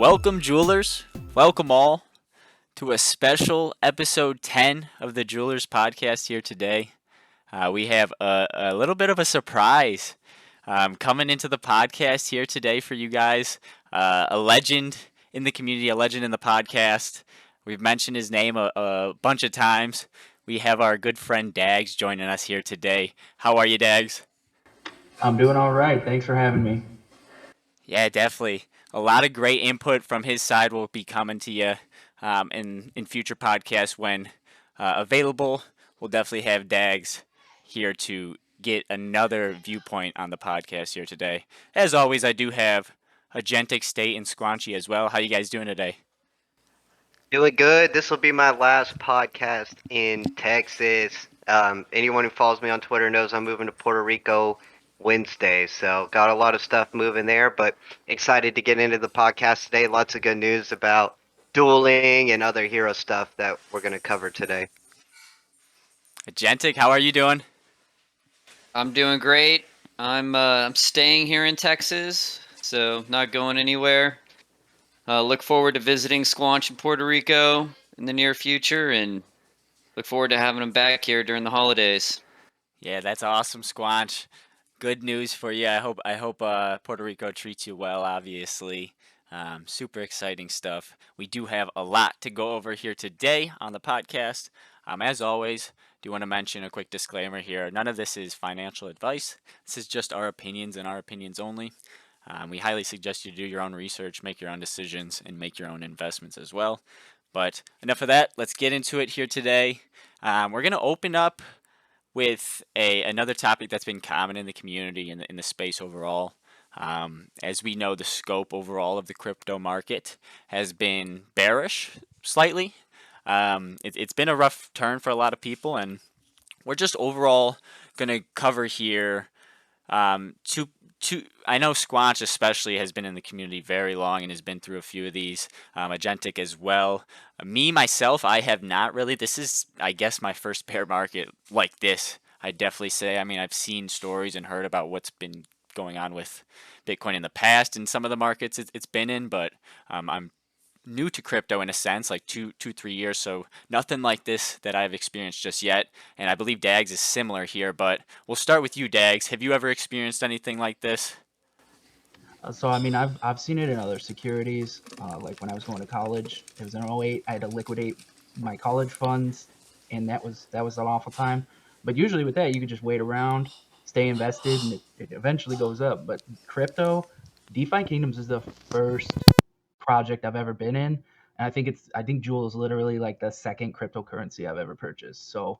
Welcome, jewelers. Welcome all to a special episode 10 of the Jewelers Podcast here today. We have a little bit of a surprise coming into the podcast here today for you guys. A legend in the community, a legend in the podcast. We've mentioned his name a bunch of times. We have our good friend Dags joining us here today. How are you, Dags? I'm doing all right. Thanks for having me. Yeah, definitely. A lot of great input from his side will be coming to you in future podcasts when available. We'll definitely have Dags here to get another viewpoint on the podcast here today. As always, I do have Agentic State and Squanchy as well. How you guys doing today? Doing good. This will be my last podcast in Texas. Anyone who follows me on Twitter knows I'm moving to Puerto Rico Wednesday, so got a lot of stuff moving there, but excited to get into the podcast today. Lots of good news about dueling and other hero stuff that we're going to cover today. Agentic, how are you doing? I'm doing great. I'm staying here in Texas, so not going anywhere. Look forward to visiting Squanch in Puerto Rico in the near future, and look forward to having him back here during the holidays. Yeah, that's awesome, Squanch. Good news for you. I hope Puerto Rico treats you well. Obviously, super exciting stuff. We do have a lot to go over here today on the podcast. As always, do want to mention a quick disclaimer here. None of this is financial advice. This is just our opinions and our opinions only. We highly suggest you do your own research, make your own decisions, and make your own investments as well. But enough of that. Let's get into it here today. We're going to open up with another topic that's been common in the community and in the space overall. As we know, the scope overall of the crypto market has been bearish slightly. It's been a rough turn for a lot of people, and we're just overall going to cover here I know Squanch especially has been in the community very long and has been through a few of these. Agentic as well. Me, myself, I have not really. This is, I guess, my first bear market like this. I definitely say. I mean, I've seen stories and heard about what's been going on with Bitcoin in the past and some of the markets it's been in, but I'm new to crypto in a sense, like 3 years, so nothing like this that I've experienced just yet. And I believe Dags is similar here, but we'll start with you, Dags. Have you ever experienced anything like this? I've seen it in other securities. Like when I was going to college, it was in '08. I had to liquidate my college funds, and that was an awful time. But usually with that, you could just wait around, stay invested, and it eventually goes up. But crypto, DefiKingdoms is the first project I've ever been in, and I think Jewel is literally like the second cryptocurrency I've ever purchased. So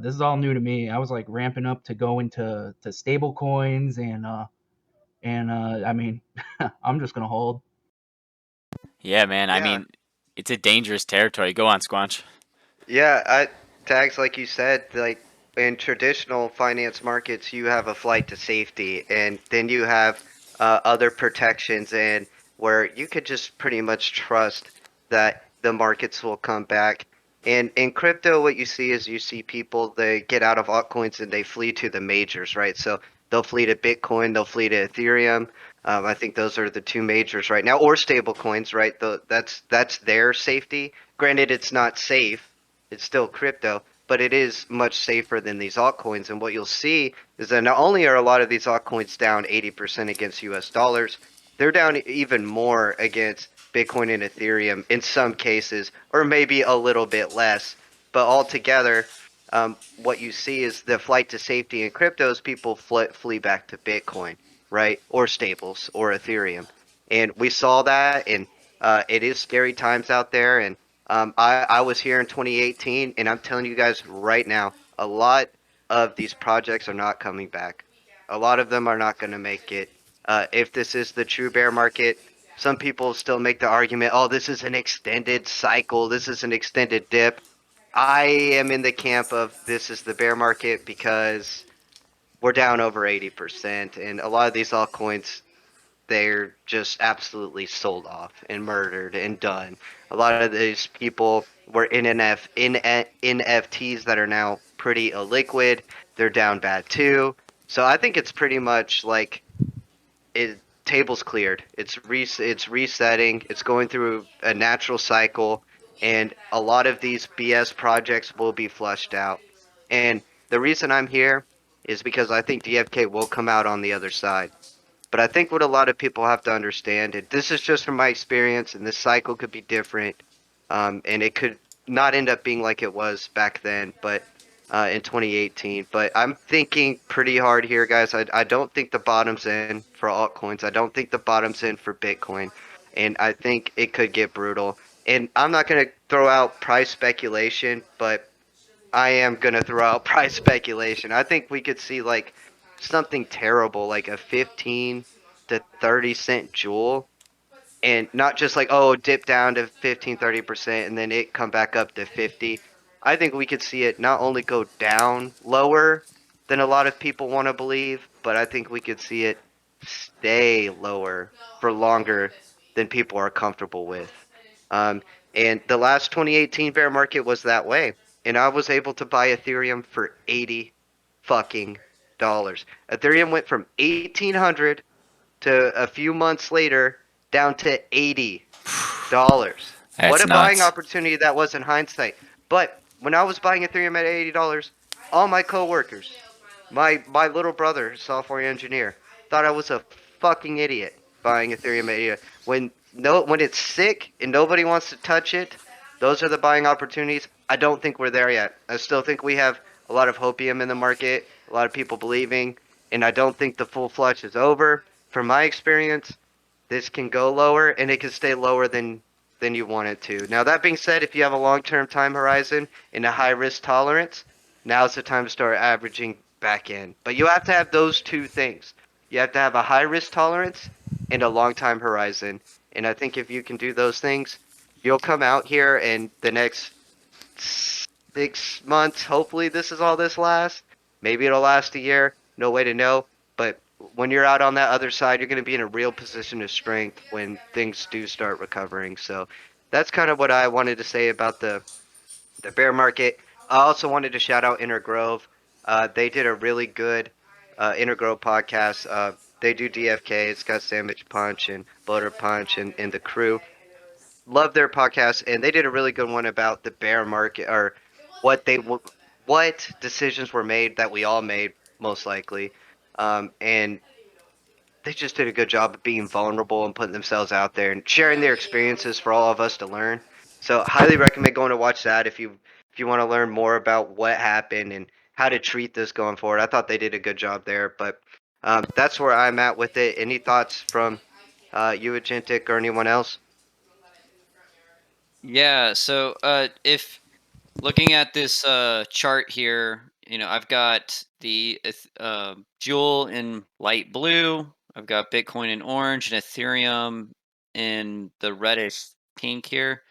this is all new to me. I was like ramping up to go into stable coins and I'm just gonna hold. Yeah, man. I Yeah, mean, it's a dangerous territory. Go on, Squanch. yeah. Tags, like you said, like in traditional finance markets, you have a flight to safety, and then you have other protections, and where you could just pretty much trust that the markets will come back. And in crypto, what you see is you see people, they get out of altcoins and they flee to the majors, right? So they'll flee to Bitcoin, they'll flee to Ethereum. I think those are the two majors right now, or stable coins, right? That's their safety. Granted, it's not safe, it's still crypto, but it is much safer than these altcoins. And what you'll see is that not only are a lot of these altcoins down 80% against US dollars, they're down even more against Bitcoin and Ethereum in some cases, or maybe a little bit less. But altogether, what you see is the flight to safety in cryptos, people flee back to Bitcoin, right? Or stables or Ethereum. And we saw that, and it is scary times out there. And I was here in 2018, and I'm telling you guys right now, a lot of these projects are not coming back. A lot of them are not going to make it. If this is the true bear market, some people still make the argument, oh, this is an extended cycle, this is an extended dip. I am in the camp of this is the bear market because we're down over 80%, and a lot of these altcoins, they're just absolutely sold off and murdered and done. A lot of these people were in NFTs that are now pretty illiquid. They're down bad too. So I think it's pretty much like it table's cleared. It's resetting. It's going through a natural cycle, and a lot of these BS projects will be flushed out. And the reason I'm here is because I think DFK will come out on the other side. But I think what a lot of people have to understand, and this is just from my experience, and this cycle could be different, and it could not end up being like it was back then, but in 2018. But I'm thinking pretty hard here, guys. I don't think the bottom's in for altcoins. I don't think the bottom's in for Bitcoin, and I think it could get brutal. And I'm not going to throw out price speculation, but I am gonna throw out price speculation. I think we could see like something terrible, like a 15 to 30 cent jewel, and not just like, oh, dip down to 15-30% and then it come back up to 50. I think we could see it not only go down lower than a lot of people want to believe, but I think we could see it stay lower for longer than people are comfortable with. Um, and the last 2018 bear market was that way. And I was able to buy Ethereum for 80 fucking dollars. Ethereum went from 1800 to a few months later down to $80. What That's a buying nuts. opportunity that was in hindsight. But when I was buying Ethereum at $80, all my coworkers, my little brother, software engineer, thought I was a fucking idiot buying Ethereum at 80. When it's sick and nobody wants to touch it, those are the buying opportunities. I don't think we're there yet. I still think we have a lot of hopium in the market, a lot of people believing, and I don't think the full flush is over. From my experience, this can go lower and it can stay lower than you want it to. Now that being said, if you have a long-term time horizon and a high risk tolerance, now's the time to start averaging back in. But you have to have those two things. You have to have a high risk tolerance and a long time horizon. And I think if you can do those things, you'll come out here and the next 6 months, hopefully this is all this lasts. Maybe it'll last a year. No way to know. But when you're out on that other side, you're going to be in a real position of strength when things do start recovering. So that's kind of what I wanted to say about the bear market. I also wanted to shout out Inner Grove. They did a really good Inner Grove podcast. They do DFK. It's got Sandwich Punch and Butter Punch and the crew. Love their podcast, and they did a really good one about the bear market or what they what decisions were made that we all made most likely, and they just did a good job of being vulnerable and putting themselves out there and sharing their experiences for all of us to learn. So highly recommend going to watch that if you want to learn more about what happened and how to treat this going forward. I thought they did a good job there, but that's where I'm at with it. Any thoughts from you, Agentic, or anyone else? Yeah, so if looking at this chart here, I've got the Jewel in light blue, I've got Bitcoin in orange, and Ethereum in the reddish pink here.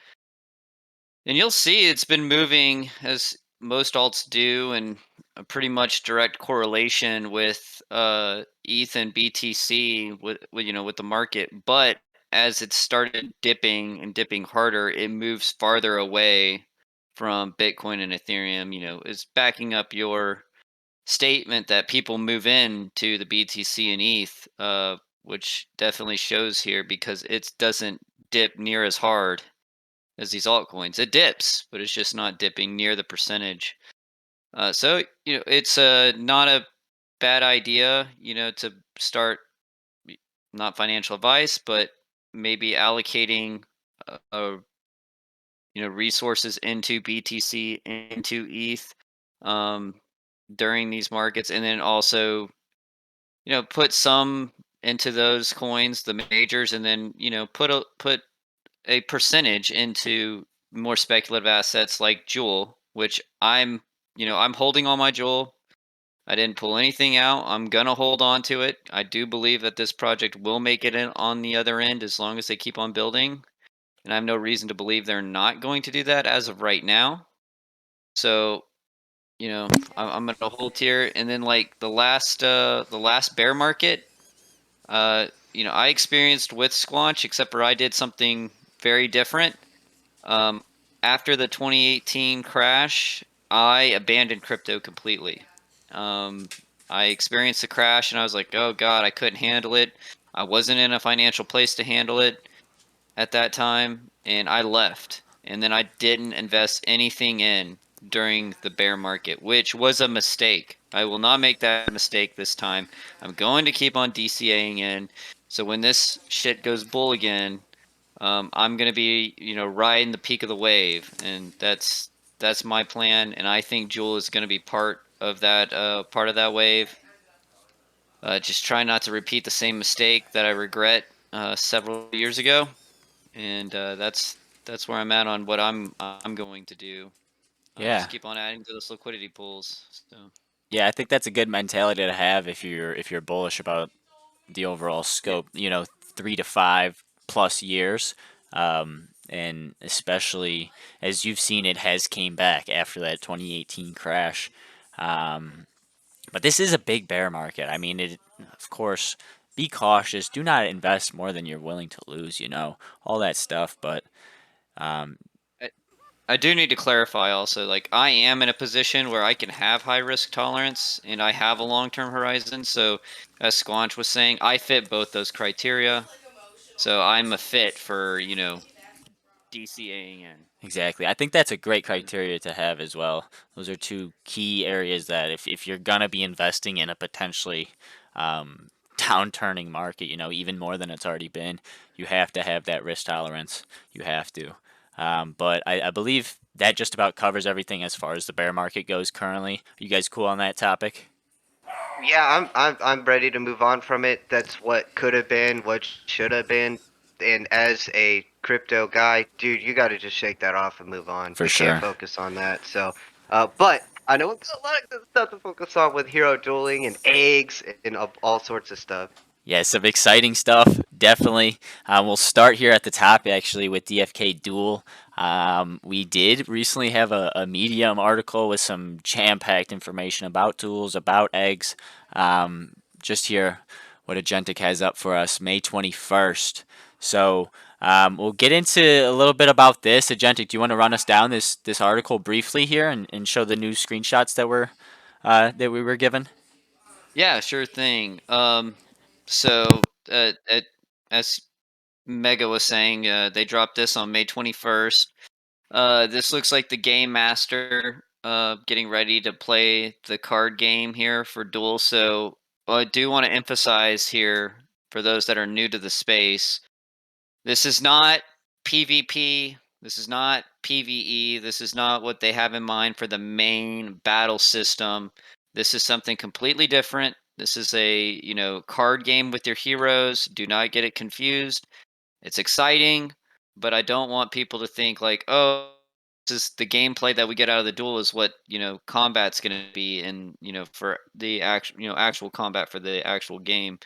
And you'll see it's been moving as most alts do, and a pretty much direct correlation with ETH and BTC with the market. But as it started dipping and dipping harder, it moves farther away from Bitcoin and Ethereum. Is backing up your statement that people move in to the BTC and ETH, which definitely shows here because it doesn't dip near as hard as these altcoins. It dips, but it's just not dipping near the percentage. So it's not a bad idea, to start, not financial advice, but maybe allocating resources into BTC, into ETH, um, during these markets, and then also put some into those coins, the majors, and then put a percentage into more speculative assets like Jewel, which I'm holding on my Jewel. I didn't pull anything out. I'm gonna hold on to it. I do believe that this project will make it in on the other end as long as they keep on building, and I have no reason to believe they're not going to do that as of right now. So I'm gonna hold here, and then like the last bear market, I experienced with Squanch, except for I did something very different. Um, After the 2018 crash, I abandoned crypto completely. Um, I experienced the crash and I was like, oh God, I couldn't handle it. I wasn't in a financial place to handle it at that time, and I left. And then I didn't invest anything in during the bear market, which was a mistake. I will not make that mistake this time. I'm going to keep on DCAing in. So when this shit goes bull again, I'm gonna be, riding the peak of the wave, and that's my plan. And I think Jewel is gonna be part of that wave. Just try not to repeat the same mistake that I regret several years ago, and that's where I'm at on what I'm going to do. Yeah. Just keep on adding to those liquidity pools. So Yeah, I think that's a good mentality to have if you're bullish about the overall yeah, scope, 3 to 5 plus years. And especially as you've seen, it has came back after that 2018 crash. Um, but this is a big bear market. I mean, of course, be cautious. Do not invest more than you're willing to lose, all that stuff. But um, I, I do need to clarify also. Like I am in a position where I can have high risk tolerance, and I have a long term horizon. So as Squanch was saying, I fit both those criteria. So I'm a fit for DCAing in. exactly. I think that's a great criteria to have as well. Those are two key areas that if you're gonna be investing in a potentially downturning market, even more than it's already been, you have to have that risk tolerance. You have to. But I believe that just about covers everything as far as the bear market goes currently. Are you guys cool on that topic? Yeah, I'm ready to move on from it. That's what could have been, what should have been. And as a crypto guy, dude, you got to just shake that off and move on. For We can't sure. focus on that. So, but I know it's a lot of good stuff to focus on with hero dueling and eggs and all sorts of stuff. Yeah, some exciting stuff, definitely. We'll start here at the top, actually, with DFK Duel. We did recently have a Medium article with some jam-packed information about tools, about eggs. Just here, what Agentic has up for us, May 21st. So we'll get into a little bit about this. Agentic, do you want to run us down this article briefly here and show the new screenshots that we were given? Yeah, sure thing. So as Mega was saying, they dropped this on May 21st. This looks like the game master getting ready to play the card game here for Duel. So I do want to emphasize here for those that are new to the space, this is not PvP. This is not PvE. This is not what they have in mind for the main battle system. This is something completely different. This is a, card game with your heroes. Do not get it confused. It's exciting, but I don't want people to think like, oh, this is the gameplay that we get out of the duel is what, combat's going to be and, for the actual combat for the actual game.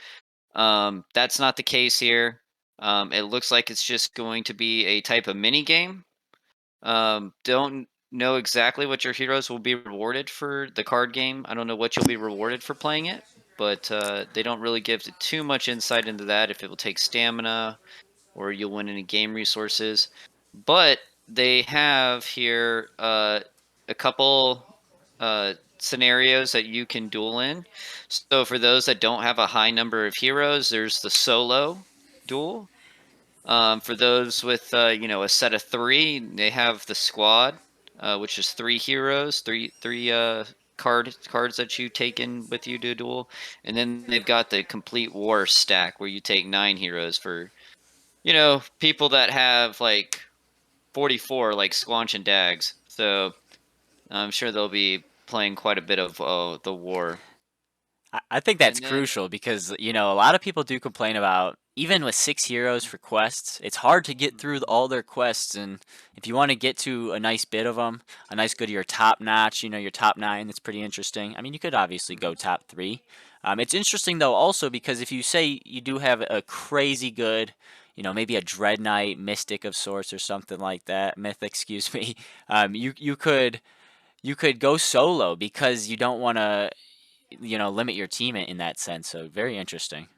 That's not the case here. It looks like it's just going to be a type of mini game. Don't know exactly what your heroes will be rewarded for the card game. I don't know what you'll be rewarded for playing it, but they don't really give too much insight into that. If it will take stamina or you'll win any game resources. But they have here a couple scenarios that you can duel in. So for those that don't have a high number of heroes, there's the solo duel. For those with a set of three, they have the squad, which is three heroes, three cards that you take in with you to duel, and then they've got the complete war stack where you take 9 heroes for people that have like 44, like Squanch and Dags. So I'm sure they'll be playing quite a bit of the war. I think that's And then, crucial because a lot of people do complain about even with 6 heroes for quests, it's hard to get through all their quests. And if you want to get to a nice bit of them, a nice good to your top notch, your top 9, that's pretty interesting. I mean, you could obviously go top 3. It's interesting though also because if you say you do have a crazy good, maybe a Dread Knight, Mystic of sorts or something like that, Myth, excuse me, you could go solo because you don't want to limit your team in that sense. So very interesting.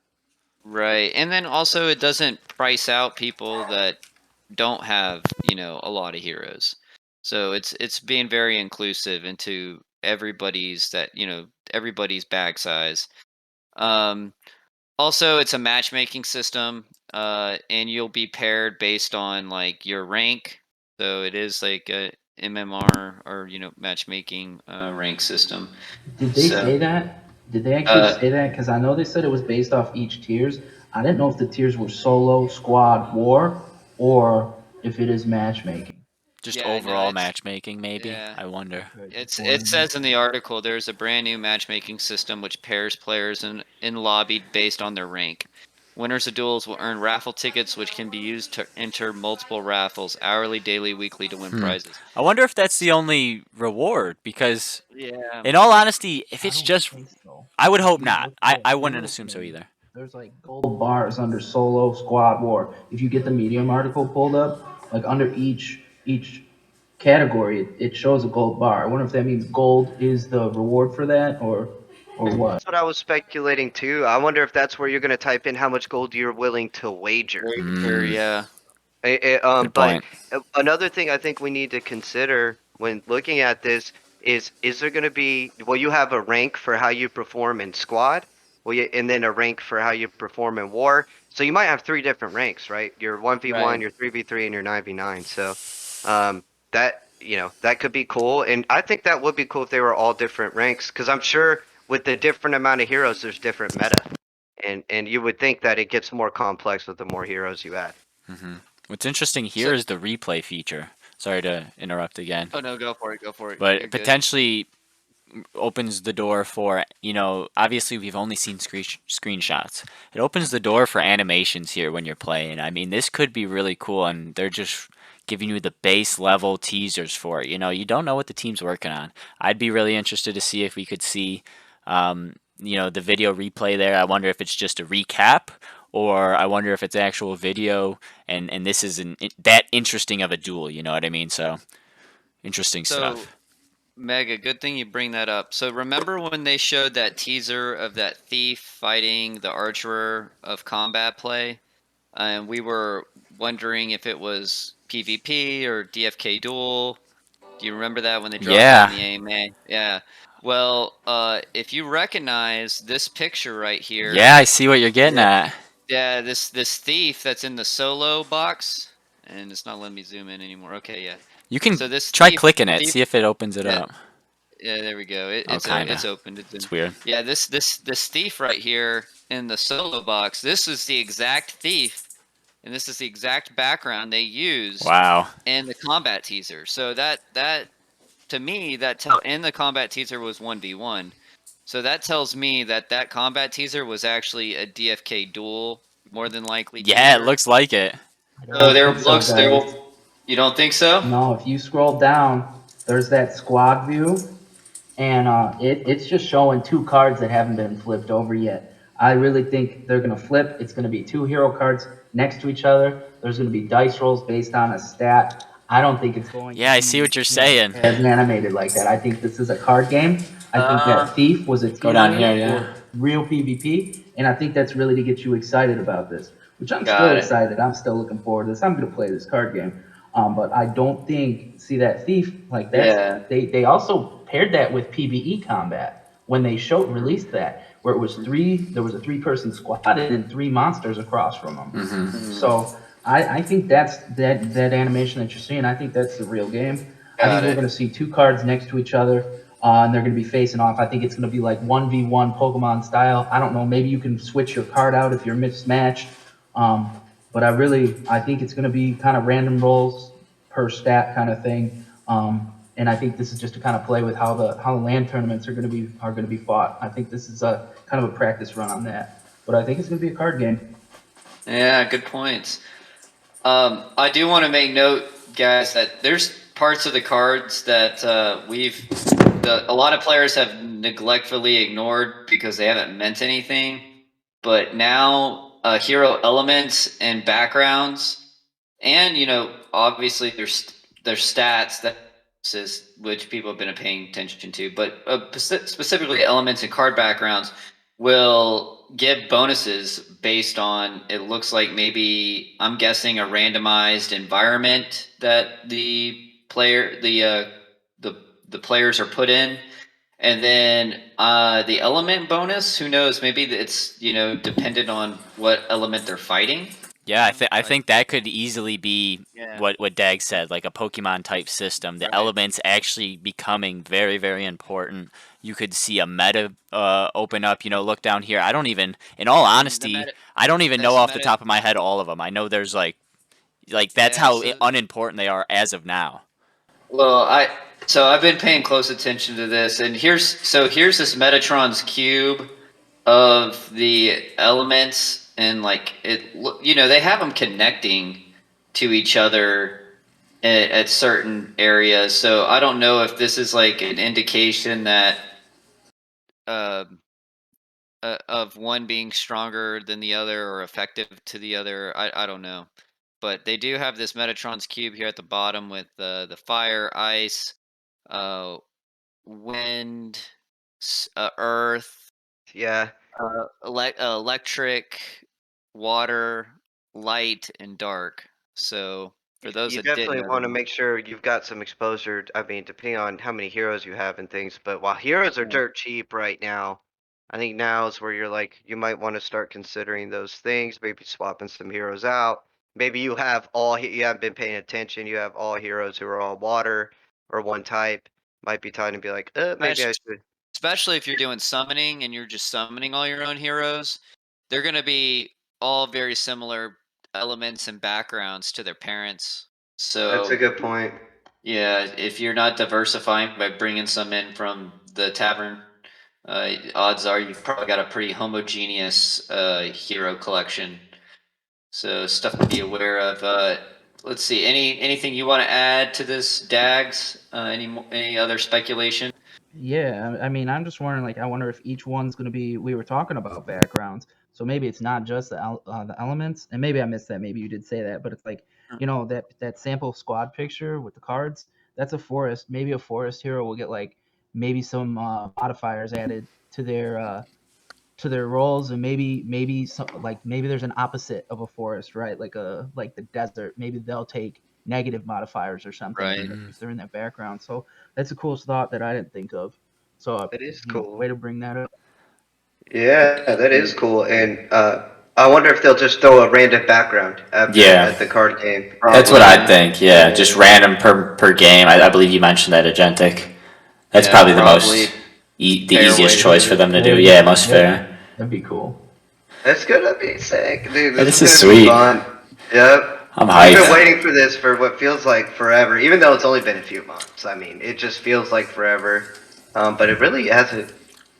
right, and then also it doesn't price out people that don't have a lot of heroes. So it's being very inclusive into everybody's bag size. Um, Also, it's a matchmaking system, and you'll be paired based on like your rank. So it is like a MMR or matchmaking rank system. Did they So say that? Did they actually say that? Because I know they said it was based off each tiers. I didn't know if the tiers were solo, squad, war, or if it is matchmaking. Just yeah, no, overall it's matchmaking, maybe. yeah. I wonder. Okay, It's before it says in the article there's a brand new matchmaking system which pairs players in lobby based on their rank. Winners of duels will earn raffle tickets which can be used to enter multiple raffles, hourly, daily, weekly to win prizes. I wonder if that's the only reward, because Yeah. in all honesty, if I it's don't just, think so. I would hope If you not. look I, at I if you wouldn't look assume so in, either. there's like gold bars under solo, squad, war. If you get the Medium article pulled up, like under each category, it shows a gold bar. I wonder if that means gold is the reward for that, or what. That's what I was speculating too. I wonder if that's where you're gonna type in how much gold you're willing to wager. Sure, yeah. Good But point. another thing I think we need to consider when looking at this is there going to be, well, you have a rank for how you perform in squad, well, and then a rank for how you perform in war. So you might have three different ranks, right? Your 1v1, Right. your 3v3, and your 9v9. So that, that could be cool. And I think that would be cool if they were all different ranks, because I'm sure with the different amount of heroes, there's different meta. And you would think that it gets more complex with the more heroes you add. What's interesting So here is the replay feature. Sorry to interrupt again, oh no, go for it, go for it. but You're it good. potentially opens the door for, obviously we've only seen screenshots. It opens the door for animations here when you're playing. I mean, this could be really cool, and they're just giving you the base level teasers for it. You don't know what the team's working on. I'd be really interested to see if we could see, the video replay there. I wonder if it's just a recap, or I wonder if it's actual video, and this isn't that interesting of a duel. You know what I mean? So interesting So stuff. Mega, good thing you bring that up. So remember when they showed that teaser of that thief fighting the archer of combat play? And we were wondering if it was PvP or DFK Duel. Do you remember that when they dropped that in Yeah. the AMA? Yeah. Well, if you recognize this picture right here, Yeah, I see what you're getting yeah, at. yeah, this thief that's in the solo box, and it's not letting me zoom in anymore. Okay, yeah. You can So this try thief, clicking it, thief, see if it opens it yeah, up. yeah, there we go. Oh, It's kinda. opened. It's in. It's weird. Yeah, this thief right here in the solo box. This is the exact thief, and this is the exact background they used Wow. in the combat teaser. So that to me that tell and the combat teaser was 1v1. So that tells me that that combat teaser was actually a DFK duel, more than likely Yeah, it teaser. looks like it. I So don't there think so, looks there. guys. You don't think so? No, if you scroll down, there's that squad view, and it's just showing two cards that haven't been flipped over yet. I really think they're gonna flip. It's gonna be two hero cards next to each other. There's gonna be dice rolls based on a stat. I don't think it's going to Yeah, I see be, what you're saying. as animated like that. I think this is a card game. I think Uh, that Thief was a Go down teaser here, yeah. for real PvP, and I think that's really to get you excited about this. Which I'm still got it. excited. I'm still looking forward to this. I'm gonna play this card game. But I don't think see that Thief like that's Yeah. they also paired that with PvE combat when they released that, where it was there was a 3-person squad and then 3 monsters across from them. Mm-hmm. So I think that animation that you're seeing. I think that's the real game. I think Got we're it. going to see two cards next to each other, and they're going to be facing off. I think it's going to be like 1v1 Pokemon style. I don't know. Maybe you can switch your card out if you're mismatched. But I think it's going to be kind of random rolls per stat kind of thing. And I think this is just to kind of play with how the land tournaments are going to be fought. I think this is a kind of a practice run on that. But I think it's going to be a card game. Yeah, good points. I do want to make note, guys, that there's parts of the cards that a lot of players have neglectfully ignored because they haven't meant anything. But now, hero elements and backgrounds, and obviously there's stats which people have been paying attention to, but specifically elements and card backgrounds will give bonuses based on, it looks like, maybe I'm guessing a randomized environment that the players are put in, And then the element bonus, who knows? Maybe it's dependent on what element they're fighting. Yeah, I think that could easily be Yeah. what Dag said, like a Pokemon type system. The Right. elements actually becoming very, very important. You could see a meta open up. Look down here. I don't even, in all honesty, I don't even know off the top of my head all of them. I know there's like that's how unimportant they are as of now. Well, I've been paying close attention to this, and here's this Metatron's cube of the elements, and like they have them connecting to each other at certain areas. So I don't know if this is like an indication that of one being stronger than the other or effective to the other. I don't know, but they do have this Metatron's cube here at the bottom with the fire, ice, uh, wind, earth, Yeah. electric, water, light, and dark. So for those You that didn't definitely know, want to make sure you've got some exposure. I mean, depending on how many heroes you have and things, but while heroes are dirt cheap right now, I think now is where you're like, you might want to start considering those things, maybe swapping some heroes out. Maybe you have you haven't been paying attention, you have all heroes who are all water or one type. Might be time to be like, maybe I should. especially if you're doing summoning and you're just summoning all your own heroes, they're going to be all very similar elements and backgrounds to their parents. That's a So good point. yeah, if you're not diversifying by bringing some in from the tavern, odds are you've probably got a pretty homogeneous hero collection. So stuff to be aware of. Let's see. Anything you want to add to this, Dags? Any other speculation? Yeah, I mean, I'm just wondering, like, I wonder if each one's going to be. We were talking about backgrounds, so maybe it's not just the elements, and maybe I missed that. Maybe you did say that, but it's like, that sample squad picture with the cards. That's a forest. Maybe a forest hero will get like maybe some modifiers added to their roles, and maybe some, like, maybe there's an opposite of a forest, right? Like the desert. Maybe they'll take negative modifiers or something Right. if they're in that background. So that's a cool thought that I didn't think of. So That is cool. way to bring that up. Yeah, that is cool. And I wonder if they'll just throw a random background at the card game. That's what Probably. I'd think. Yeah, just random per game. I believe you mentioned that, Agentic. That's probably the probably most the fair easiest way to choice do for it. them to do. Yeah, most fair. That'd be cool. That's gonna be sick, dude. Hey, this This is is gonna be sweet. fun. Yep. I'm We've been hyped. waiting for this for what feels like forever, even though it's only been a few months. I mean, it just feels like forever. But it really hasn't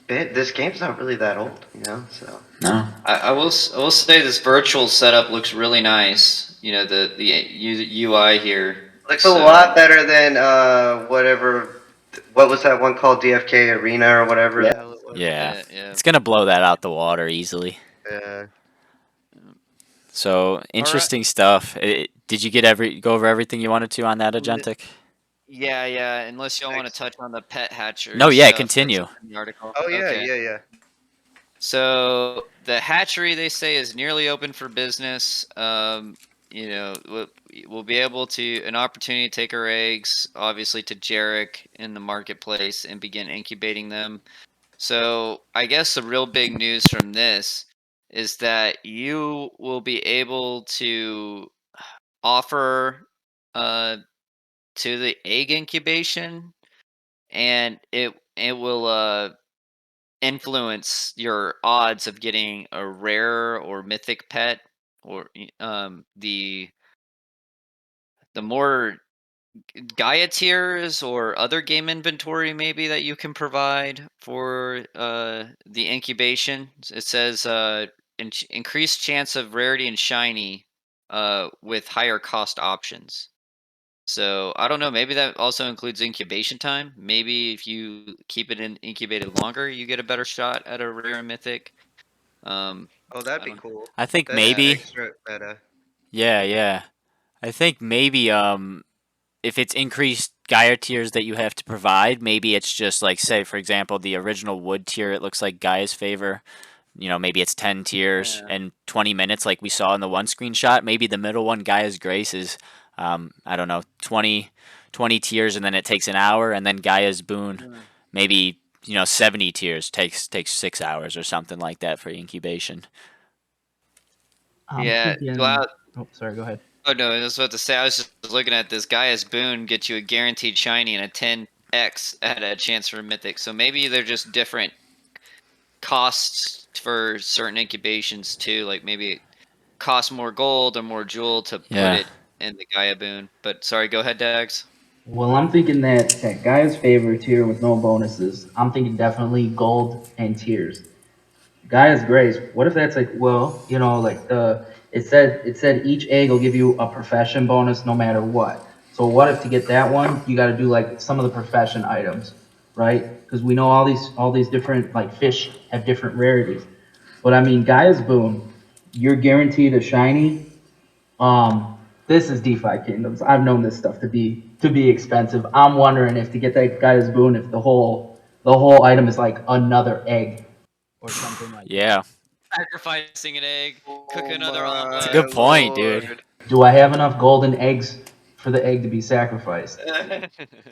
been. This game's not really that old, So. No. I will say this virtual setup looks really nice. The UI here Looks a lot better than whatever. What was that one called? DFK Arena or whatever the hell it was. Yeah. Yeah. It's gonna blow that out the water easily. Yeah. So interesting stuff. Did you go over everything you wanted to on that, Agentic? Yeah. Unless y'all want to touch on the pet hatchery. No, yeah, stuff continue. that's in the article. Oh yeah, Okay. yeah. So the hatchery, they say, is nearly open for business. We'll be able to an opportunity to take our eggs, obviously, to Jarek in the marketplace and begin incubating them. So I guess the real big news from this is that you will be able to offer to the egg incubation, and it will influence your odds of getting a rare or mythic pet, or the more Gaia tiers or other game inventory maybe that you can provide for the incubation. It says increased chance of rarity and shiny with higher cost options. So I don't know. Maybe that also includes incubation time. Maybe if you keep it incubated longer, you get a better shot at a rare and mythic. Oh, that'd I be don't. cool. I think That's maybe. extra meta. Yeah. I think maybe if it's increased Gaia tiers that you have to provide, maybe it's just like, say for example, the original wood tier, it looks like Gaia's favor. Maybe it's 10 tiers and 20 minutes like we saw in the one screenshot. Maybe the middle one, Gaia's Grace, is I don't know, 20 tiers, and then it takes an hour, and then Gaia's Boon maybe 70 tiers takes 6 hours or something like that for incubation. I'm Yeah. thinking. Well, Oh, sorry. Go ahead. oh no, I was about to say. I was just looking at this guy as Boone gets you a guaranteed shiny and a 10x at a chance for a mythic. So maybe they're just different costs for certain incubations too. Like maybe it costs more gold or more jewel to put Yeah. it in the Gaia Boon. But sorry, go ahead, Dags. Well, I'm thinking that Gaia's favor tier with no bonuses. I'm thinking definitely gold and tiers. Gaia's Grace. What if that's like, well, like it said each egg will give you a profession bonus no matter what. So what if to get that one you got to do like some of the profession items, right? Because we know all these different like fish have different rarities. But I mean, Gaia's Boon, you're guaranteed a shiny. This is DeFi Kingdoms. I've known this stuff to be expensive. I'm wondering if to get that Gaia's Boon, if the whole item is like another egg or something like that. Yeah. Sacrificing an egg, cook Oh another It's a my good omelet. point, dude. lord. Do I have enough golden eggs for the egg to be sacrificed?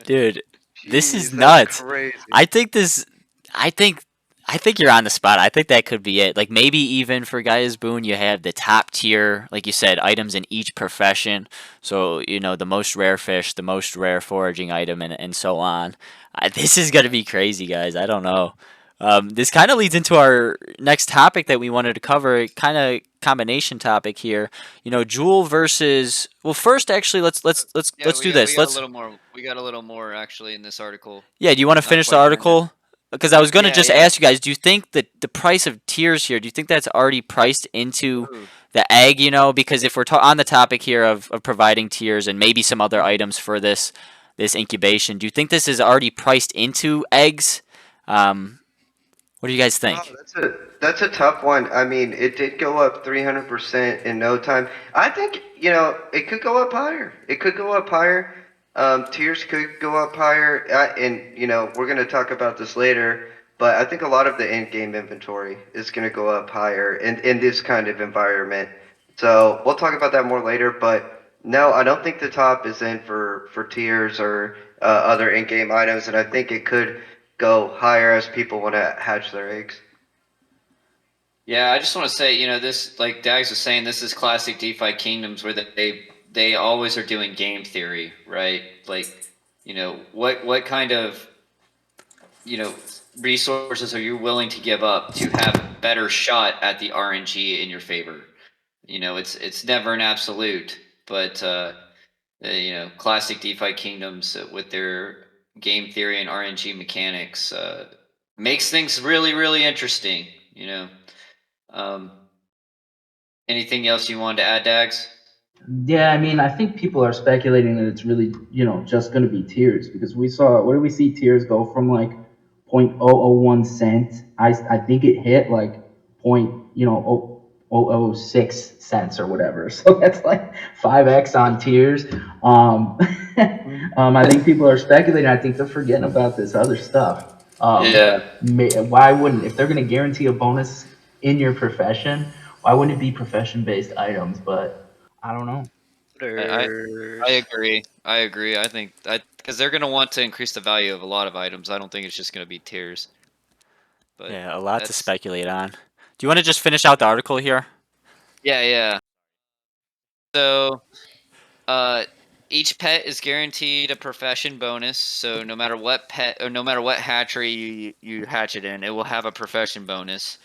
Dude, this is Jeez, that's nuts. crazy. I think this. I think. I think you're on the spot. I think that could be it. Like maybe even for Gaia's Boon, you have the top tier, like you said, items in each profession. So the most rare fish, the most rare foraging item, and so on. This is gonna be crazy, guys. I don't know. This kind of leads into our next topic that we wanted to cover, kind of combination topic here. Jewel versus. Well, first, actually, Yeah, let's we do got this. we got a Let's. little more. We got a little more actually in this article. Yeah, do you want to Not finish the quite done yet. article? Because I was going to Yeah, just yeah. ask you guys, do you think that the price of tiers here, do you think that's already priced into Ooh. the egg, because if we're on the topic here of providing tiers and maybe some other items for this incubation, do you think this is already priced into eggs? What do you guys Oh, think? that's a tough one. I mean, it did go up 300% in no time. I think, it could go up higher. It could go up higher. Tiers could go up higher. And, we're going to talk about this later, but I think a lot of the in-game inventory is going to go up higher in this kind of environment. So we'll talk about that more later, but no, I don't think the top is in for tiers or other in-game items, and I think it could go higher as people want to hatch their eggs. Yeah, I just want to say, this, like Dags was saying, this is classic DeFi Kingdoms where they always are doing game theory, right? Like, what kind of resources are you willing to give up to have a better shot at the RNG in your favor? It's never an absolute, but classic DeFi Kingdoms with their game theory and RNG mechanics makes things really, really interesting. Um, Anything else you wanted to add, Dags? Yeah, I mean, I think people are speculating that it's really, just going to be tiers because we saw, what did we see tiers go from like 0.001 cent? I think it hit like point, 0.006 cents or whatever. So that's like 5x on tiers. I think people are speculating. I think they're forgetting about this other stuff. Yeah. Why wouldn't, if they're going to guarantee a bonus in your profession, why wouldn't it be profession based items? But I don't know. I, I I There's agree. I agree. I think because they're gonna want to increase the value of a lot of items. I don't think it's just gonna be tiers. But Yeah, a lot to that's speculate on. Do you want to just finish out the article here? yeah. So uh each pet is guaranteed a profession bonus. So no matter what pet or no matter what hatchery you hatch it in, it will have a profession bonus.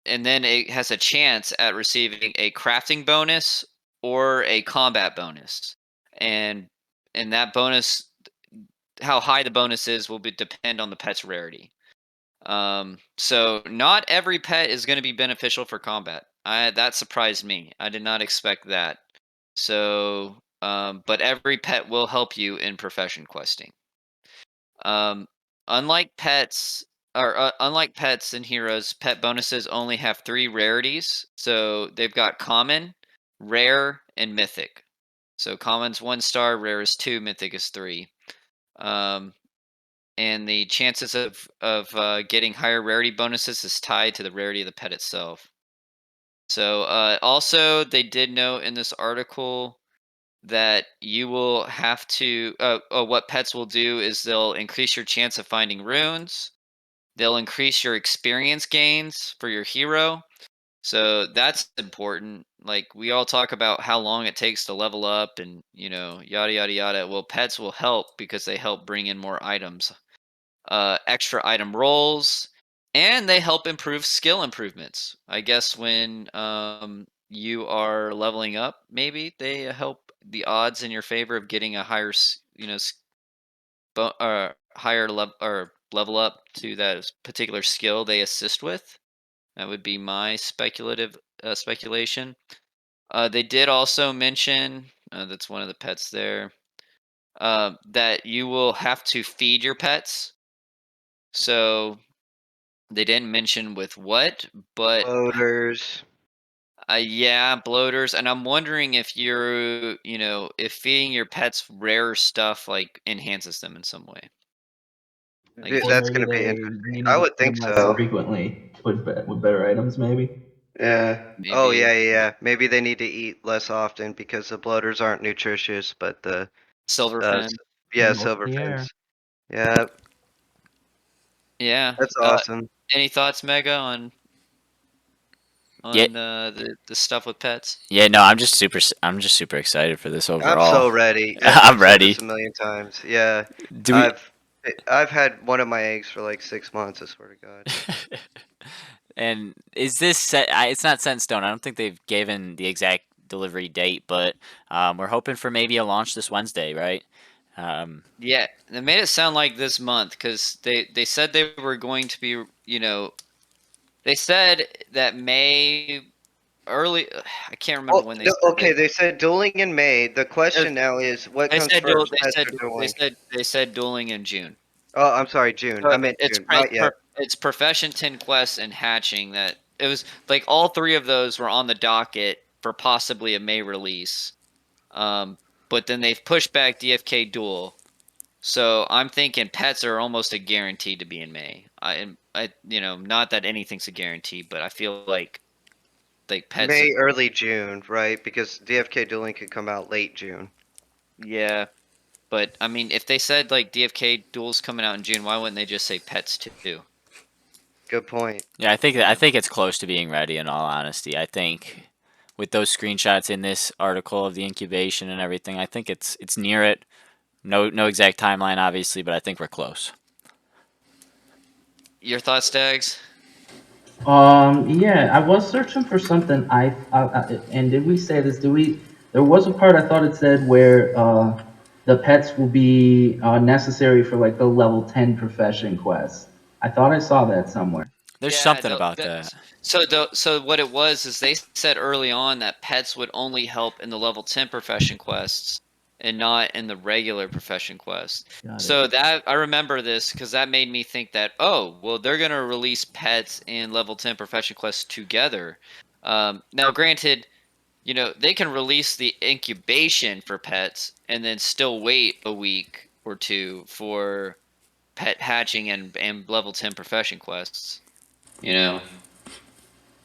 And then it has a chance at receiving a crafting bonus or a combat bonus. And that bonus, how high the bonus is will depend on the pet's rarity. So not every pet is going to be beneficial for combat. That surprised me. I did not expect that. So, but every pet will help you in profession questing. Um, unlike pets, unlike pets and heroes, pet bonuses only have 3 rarities. So they've got common, rare, and mythic. So common's 1 star, rare is 2, mythic is 3. Um, and the chances of getting higher rarity bonuses is tied to the rarity of the pet itself. So also they did note in this article that you will have to. What pets will do is they'll increase your chance of finding runes. They'll increase your experience gains for your hero. So that's important. Like we all talk about how long it takes to level up and, yada yada yada. Well, pets will help because they help bring in more items, extra item rolls, and they help improve skill improvements. I guess when you are leveling up, maybe they help the odds in your favor of getting a higher, higher level or level up to that particular skill they assist with. That would be my speculative speculation. They did also mention that's one of the pets there, that you will have to feed your pets. So they didn't mention with what, but Loaders. yeah, bloaters. And I'm wondering if if feeding your pets rare stuff like enhances them in some way. Like Or That's maybe gonna be they interesting. you need I to would feed think them less so. frequently with better items, maybe. Yeah. Oh maybe yeah. Maybe they need to eat less often because the bloaters aren't nutritious, but the uh s- silverfin. yeah, silver Mostly air. fins. Yeah, Yeah. that's awesome. Any thoughts, Mega, on Yeah, the stuff with pets? yeah. No, I'm just super excited for this I'm overall. so ready. I'm I've said this ready. a million times. Yeah. Do we? I've I've had one of my eggs for like 6 months, I swear to God. And is this set? It's not set in stone. I don't think they've given the exact delivery date, but we're hoping for maybe a launch this Wednesday, right? Um, Yeah, they made it sound like this month because they said they were going to be, they said that May early. I can't remember Well, when they no, said okay, that. they said dueling in May. The It question now is what They comes said duel. first, pets or They dueling? said they said dueling in June. Oh, I'm sorry, June. I So meant June. Not yet. it's Profession 10 Quest and Hatching that it was like all three of those were on the docket for possibly a May release. Um, but then they've pushed back DFK Duel. So I'm thinking pets are almost a guarantee to be in May. Not that anything's a guarantee, but I feel like pets. May, early June, right? Because DFK dueling could come out late June. Yeah, but I mean, if they said like DFK Duel's coming out in June, why wouldn't they just say pets too? Good point. yeah, I Yeah. think it's close to being ready. In all honesty, I think with those screenshots in this article of the incubation and everything, I think it's near it. No exact timeline, obviously, but I think we're close. Your thoughts, Dags? Yeah, I was searching for something. And did we say this? Do we? There was a part I thought it said where the pets will be necessary for like the level 10 profession quest. I thought I saw that somewhere. There's Yeah, something about that. so what it was is they said early on that pets would only help in the level 10 profession quests and not in the regular profession quest. Got it. So that I remember this because that made me think that, oh, well, they're gonna release pets and level 10 profession quests together. Now granted, they can release the incubation for pets and then still wait a week or two for pet hatching and level 10 profession quests. You know.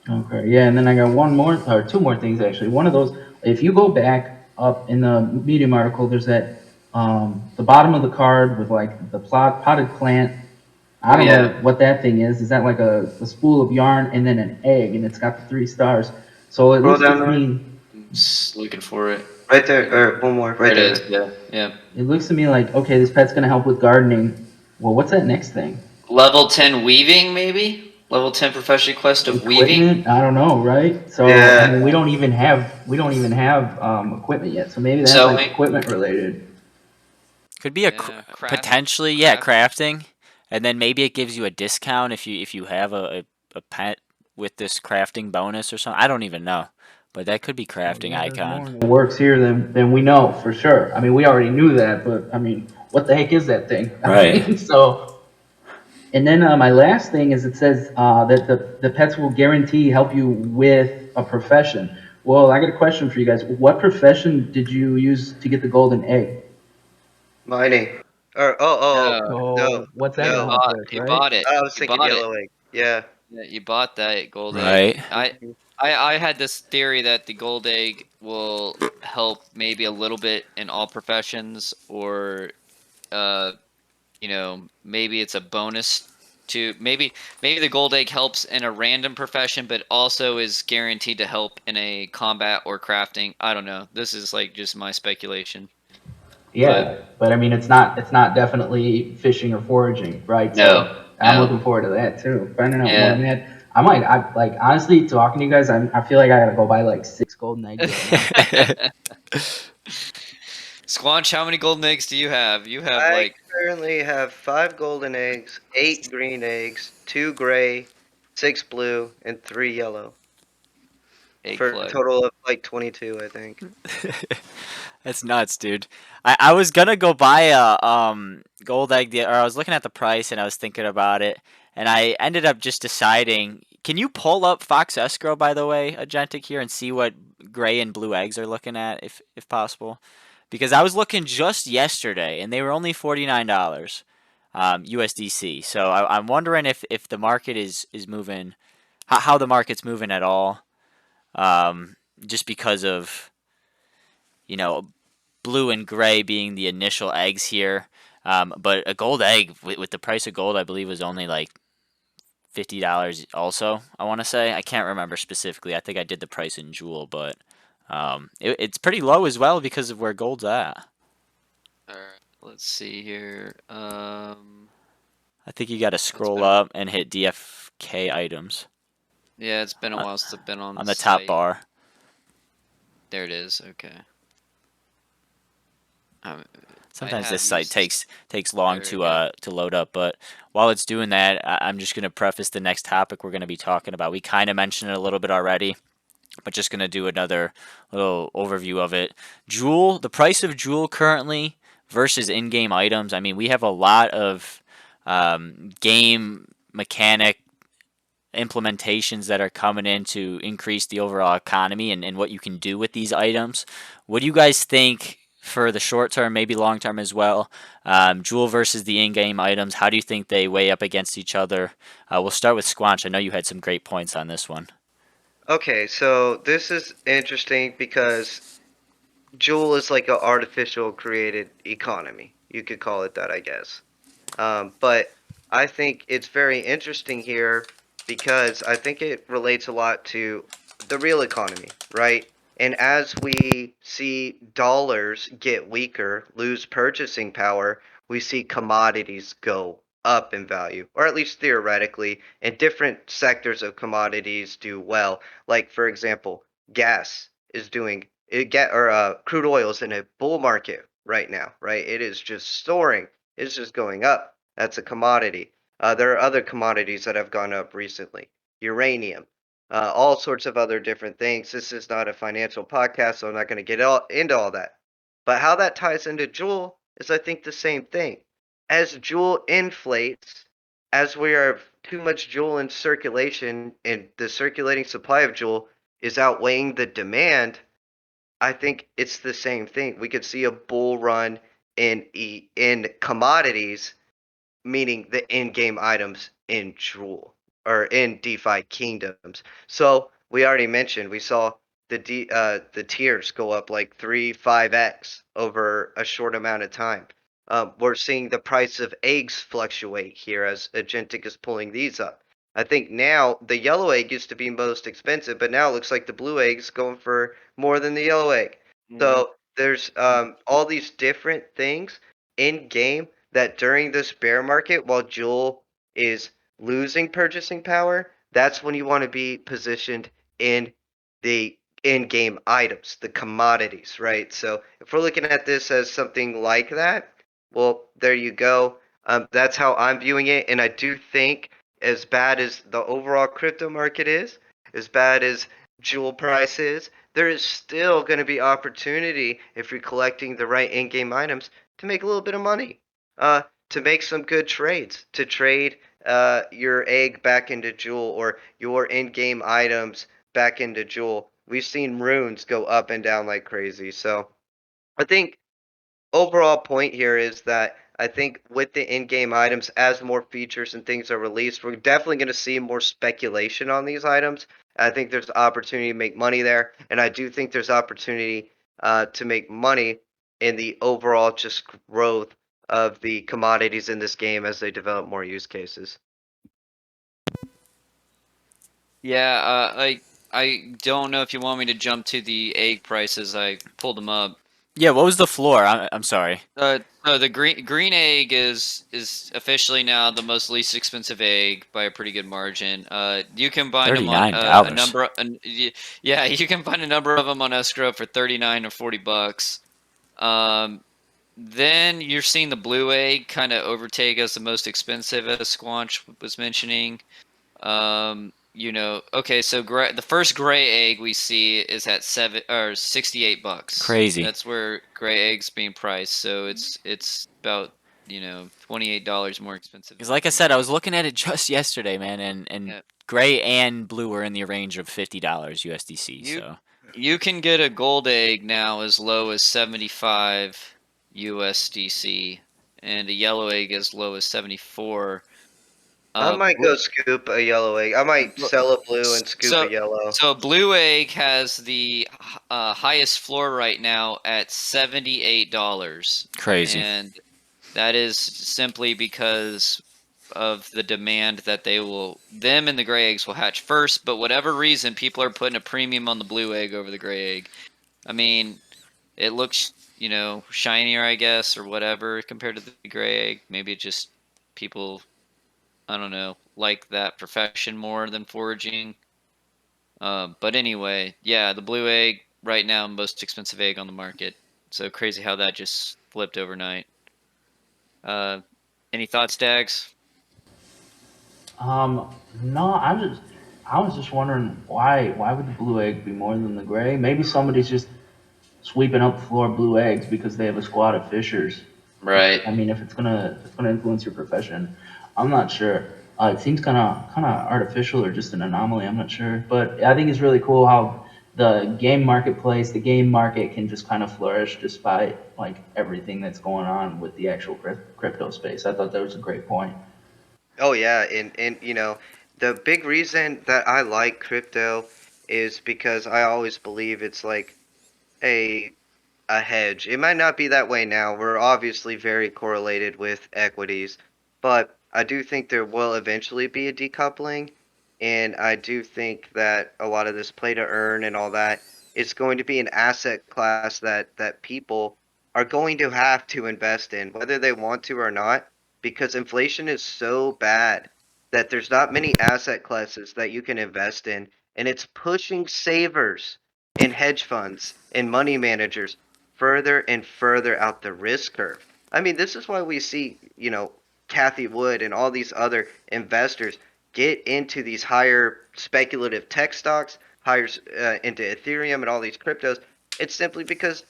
Okay, yeah, and then I got one more or two more things actually. One of those, if you go back up in the Medium article, there's that the bottom of the card with like the potted plant. I Oh don't know yeah. what that thing is. Is that like a spool of yarn and then an egg, and it's got the 3 stars? So it Scroll looks to down there. me, I'm just looking for it. Right there, or one more. There Right it is. there. Yeah. Yeah. it looks to me like okay, this pet's gonna help with gardening. Well, what's that next thing? Level 10 weaving, maybe? Level 10 profession quest of weaving? Equipment? I don't know, right? So I Yeah. mean, we don't even have equipment yet. So maybe that's like Sewing? equipment related. Could be Yeah. potentially, yeah, Craft. crafting, and then maybe it gives you a discount if you have a pet with this crafting bonus or something. I don't even know, but that could be Well, crafting yeah, there's icon. more in the works here than we know for sure. I mean, we already knew that, but I mean, what the heck is that thing? I Right. mean, so. And then my last thing is it says that the pets will guarantee help you with a profession. Well, I got a question for you guys. What profession did you use to get the golden egg? Mining. Or No. no, So what's that You gonna no. help bought with, you right? bought it. I was You thinking bought it. yellow egg. Yeah. Yeah, you bought that gold egg. Right. I had this theory that the gold egg will help maybe a little bit in all professions, or maybe it's a bonus to maybe the gold egg helps in a random profession, but also is guaranteed to help in a combat or crafting. I don't know. This is like just my speculation. Yeah, but I mean, it's not definitely fishing or foraging, right? No, So I'm no. looking forward to that too. Finding out more, Yeah. man. I like honestly talking to you guys. I feel like I gotta go buy like 6 golden eggs right now. Squanch, how many golden eggs do you have? You have I like currently have 5 golden eggs, 8 green eggs, 2 gray, 6 blue, and 3 yellow. egg For a plug. total of like 22, I think. That's nuts, dude. I was gonna go buy a gold egg, or I was looking at the price and I was thinking about it, and I ended up just deciding. Can you pull up Fox Escrow, by the way, Agentic here, and see what gray and blue eggs are looking at, if possible? Because I was looking just yesterday, and they were only $49 USDC. So I'm wondering if the market is moving, how the market's moving at all, just because of you know blue and gray being the initial eggs here. But a gold egg with the price of gold, I believe, was only like $50. Also, I want to say I can't remember specifically. I think I did the price in Jewel, but it's pretty low as well because of where gold's at. All right, let's see here. I think you got to It's scroll been up and hit DFK items yeah, it's been a uh, while since I've been on the on the top site. bar. There it is. Okay. Um, I Sometimes this have site used this. takes long There we go. to load up, but while it's doing that, I'm just going to preface the next topic we're going to be talking about. We kind of mentioned it a little bit already, but just going to do another little overview of it. Jewel, the price of Jewel currently versus in-game items. I mean, we have a lot of game mechanic implementations that are coming in to increase the overall economy and what you can do with these items. What do you guys think for the short term, maybe long term as well? Jewel versus the in-game items. How do you think they weigh up against each other? We'll start with Squanch. I know you had some great points on this one. Okay, so this is interesting because Joule is like an artificial created economy. You could call it that, I guess. But I think it's very interesting here because I think it relates a lot to the real economy, right? And as we see dollars get weaker, lose purchasing power, we see commodities go up in value, or at least theoretically, and different sectors of commodities do well. Like, for example, gas is doing it get or crude oil is in a bull market right now, right? It is just soaring. It's just going up. That's a commodity. There are other commodities that have gone up recently. Uranium, all sorts of other different things. This is not a financial podcast, so I'm not going to get into all that. But how that ties into Joule is, I think, the same thing. As Joule inflates, as we have too much Joule in circulation, and the circulating supply of Joule is outweighing the demand, I think it's the same thing. We could see a bull run in commodities, meaning the in-game items in Jewel or in DeFi Kingdoms. So we already mentioned we saw the tiers go up like 5x over a short amount of time. We're seeing the price of eggs fluctuate here as Agentic is pulling these up. I think now the yellow egg used to be most expensive, but now it looks like the blue egg is going for more than the yellow egg. So there's all these different things in game that during this bear market, while Jewel is losing purchasing power, that's when you want to be positioned in the in-game items, the commodities, right? So if we're looking at this as something like that, well, there you go. That's how I'm viewing it, and I do think as bad as the overall crypto market is, as bad as jewel price is, there is still going to be opportunity if you're collecting the right in-game items to make a little bit of money, to make some good trades, to trade your egg back into Jewel or your in-game items back into Jewel. We've seen runes go up and down like crazy. So I think overall point here is that I think with the in-game items, as more features and things are released, we're definitely going to see more speculation on these items. I think there's opportunity to make money there, and I do think there's opportunity to make money in the overall just growth of the commodities in this game as they develop more use cases. Yeah, I don't know if you want me to jump to the egg prices. I pulled them up. Yeah, what was the floor? I'm sorry. So the green egg is officially now the most least expensive egg by a pretty good margin. You can find them on a $39. number. Yeah, you can find a number of them on escrow for 39 or $40. Um, then you're seeing the blue egg kind of overtake as the most expensive, as Squanch was mentioning. Okay, so the first gray egg we see is at $68. Crazy. That's where gray eggs being priced. So it's about $28 more expensive Because than the like I green said, I egg. was looking at it just yesterday, man, and Yeah, gray and blue are in the range of $50 USDC. you So you can get a gold egg now as low as 75 USDC, and a yellow egg as low as 74. I Uh, might go scoop a yellow egg. I might bl- sell a blue and scoop a So, yellow. so Blue Egg has the highest floor right now at $78, crazy. and that is simply because of the demand that them and the gray eggs will hatch first. But whatever reason, people are putting a premium on the blue egg over the gray egg. I mean, it looks shinier, I guess, or whatever compared to the gray egg. Maybe it just people, I don't know, like that profession more than foraging. But anyway, yeah, the blue egg right now, most expensive egg on the market. So crazy how that just flipped overnight. Uh, any thoughts, Dags? No, I was just wondering why would the blue egg be more than the gray? Maybe somebody's just sweeping up the floor blue eggs because they have a squad of fishers. Right. I mean, if it's gonna influence your profession, I'm not sure. It seems kind of artificial or just an anomaly. I'm not sure, but I think it's really cool how the game marketplace, the game market can just kind of flourish despite like everything that's going on with the actual crypto space. I thought that was a great point. Oh yeah, and the big reason that I like crypto is because I always believe it's like a a hedge. It might not be that way now. We're obviously very correlated with equities, but I do think there will eventually be a decoupling, and I do think that a lot of this play to earn and all that is going to be an asset class that people are going to have to invest in, whether they want to or not, because inflation is so bad that there's not many asset classes that you can invest in, and it's pushing savers and hedge funds and money managers further and further out the risk curve. I mean, this is why we see, Kathy Wood and all these other investors get into these higher speculative tech stocks, higher into Ethereum and all these cryptos. It's simply because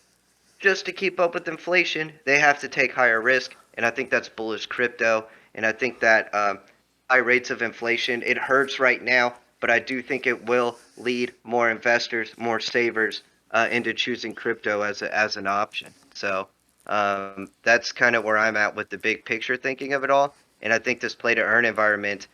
just to keep up with inflation, they have to take higher risk, and I think that's bullish crypto. And I think that high rates of inflation it hurts right now, but I do think it will lead more investors, more savers into choosing crypto as an option. So that's kind of where I'm at with the big picture thinking of it all. And I think this play to earn environment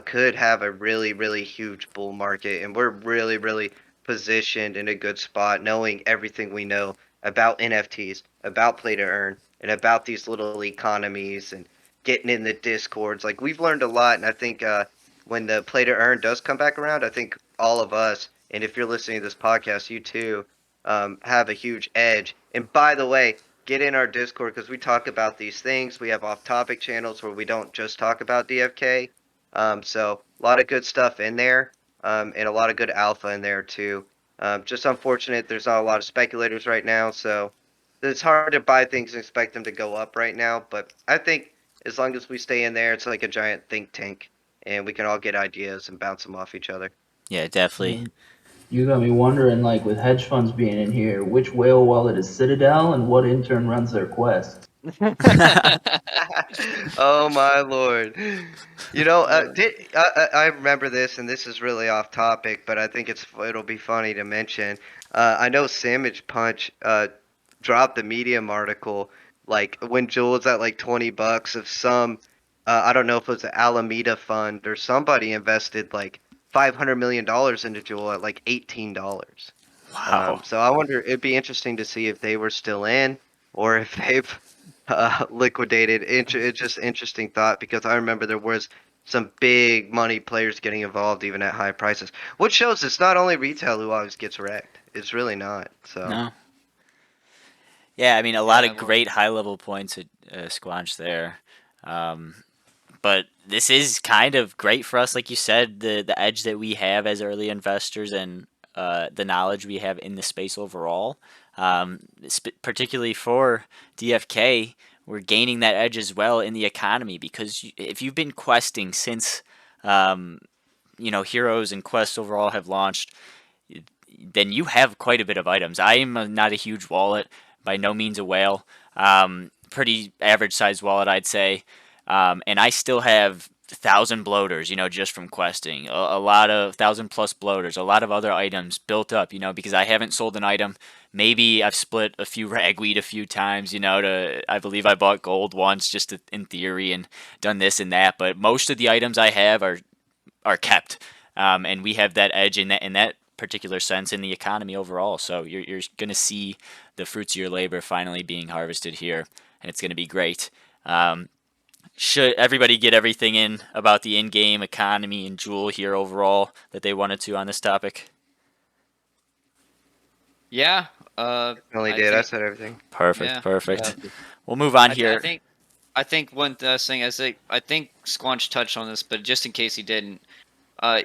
could have a really, really huge bull market, and we're really, really positioned in a good spot, knowing everything we know about NFTs, about play to earn, and about these little economies and getting in the discords. Like we've learned a lot, and I think when the play to earn does come back around, I think all of us, and if you're listening to this podcast, you too, have a huge edge. And by the way, get in our Discord because we talk about these things. We have off-topic channels where we don't just talk about DFK. So a lot of good stuff in there, and a lot of good alpha in there too. Just unfortunate there's not a lot of speculators right now, so it's hard to buy things and expect them to go up right now. But I think as long as we stay in there, it's like a giant think tank, and we can all get ideas and bounce them off each other. Yeah, definitely. And you got me wondering, like with hedge funds being in here, which whale wallet is Citadel and what intern runs their quest? Oh my lord! I remember this, and this is really off topic, but I think it'll be funny to mention. I know Sandwich Punch dropped the Medium article like when Jewel was at like $20, if some I don't know if it was the Alameda Fund or somebody invested like $500 million into Jewel at like $18. Wow. So I wonder, it'd be interesting to see if they were still in or if they've liquidated. It's just interesting thought because I remember there was some big money players getting involved even at high prices, which shows it's not only retail who always gets wrecked. It's really not. So No. Yeah, I mean, a lot Yeah, of well, great high level points at Squanch there. But this is kind of great for us, like you said, the edge that we have as early investors and the knowledge we have in the space overall. Particularly for DFK, we're gaining that edge as well in the economy because if you've been questing since um, Heroes and Quests overall have launched, then you have quite a bit of items. I am not a huge wallet, by no means a whale. Pretty average sized wallet, I'd say. And I still have 1,000 bloaters, just from questing. A lot of 1,000 plus bloaters, a lot of other items built up, because I haven't sold an item. Maybe I've split a few ragweed a few times, I believe I bought gold once just in theory and done this and that. But most of the items I have are kept. And we have that edge in that particular sense in the economy overall. So you're going to see the fruits of your labor finally being harvested here, and it's going to be great. Should everybody get everything in about the in-game economy and Jewel here overall that they wanted to on this topic? yeah. only I did. I think, said everything. Perfect, yeah. perfect. We'll move on I here. think one thing I think Squanch touched on this, but just in case he didn't, I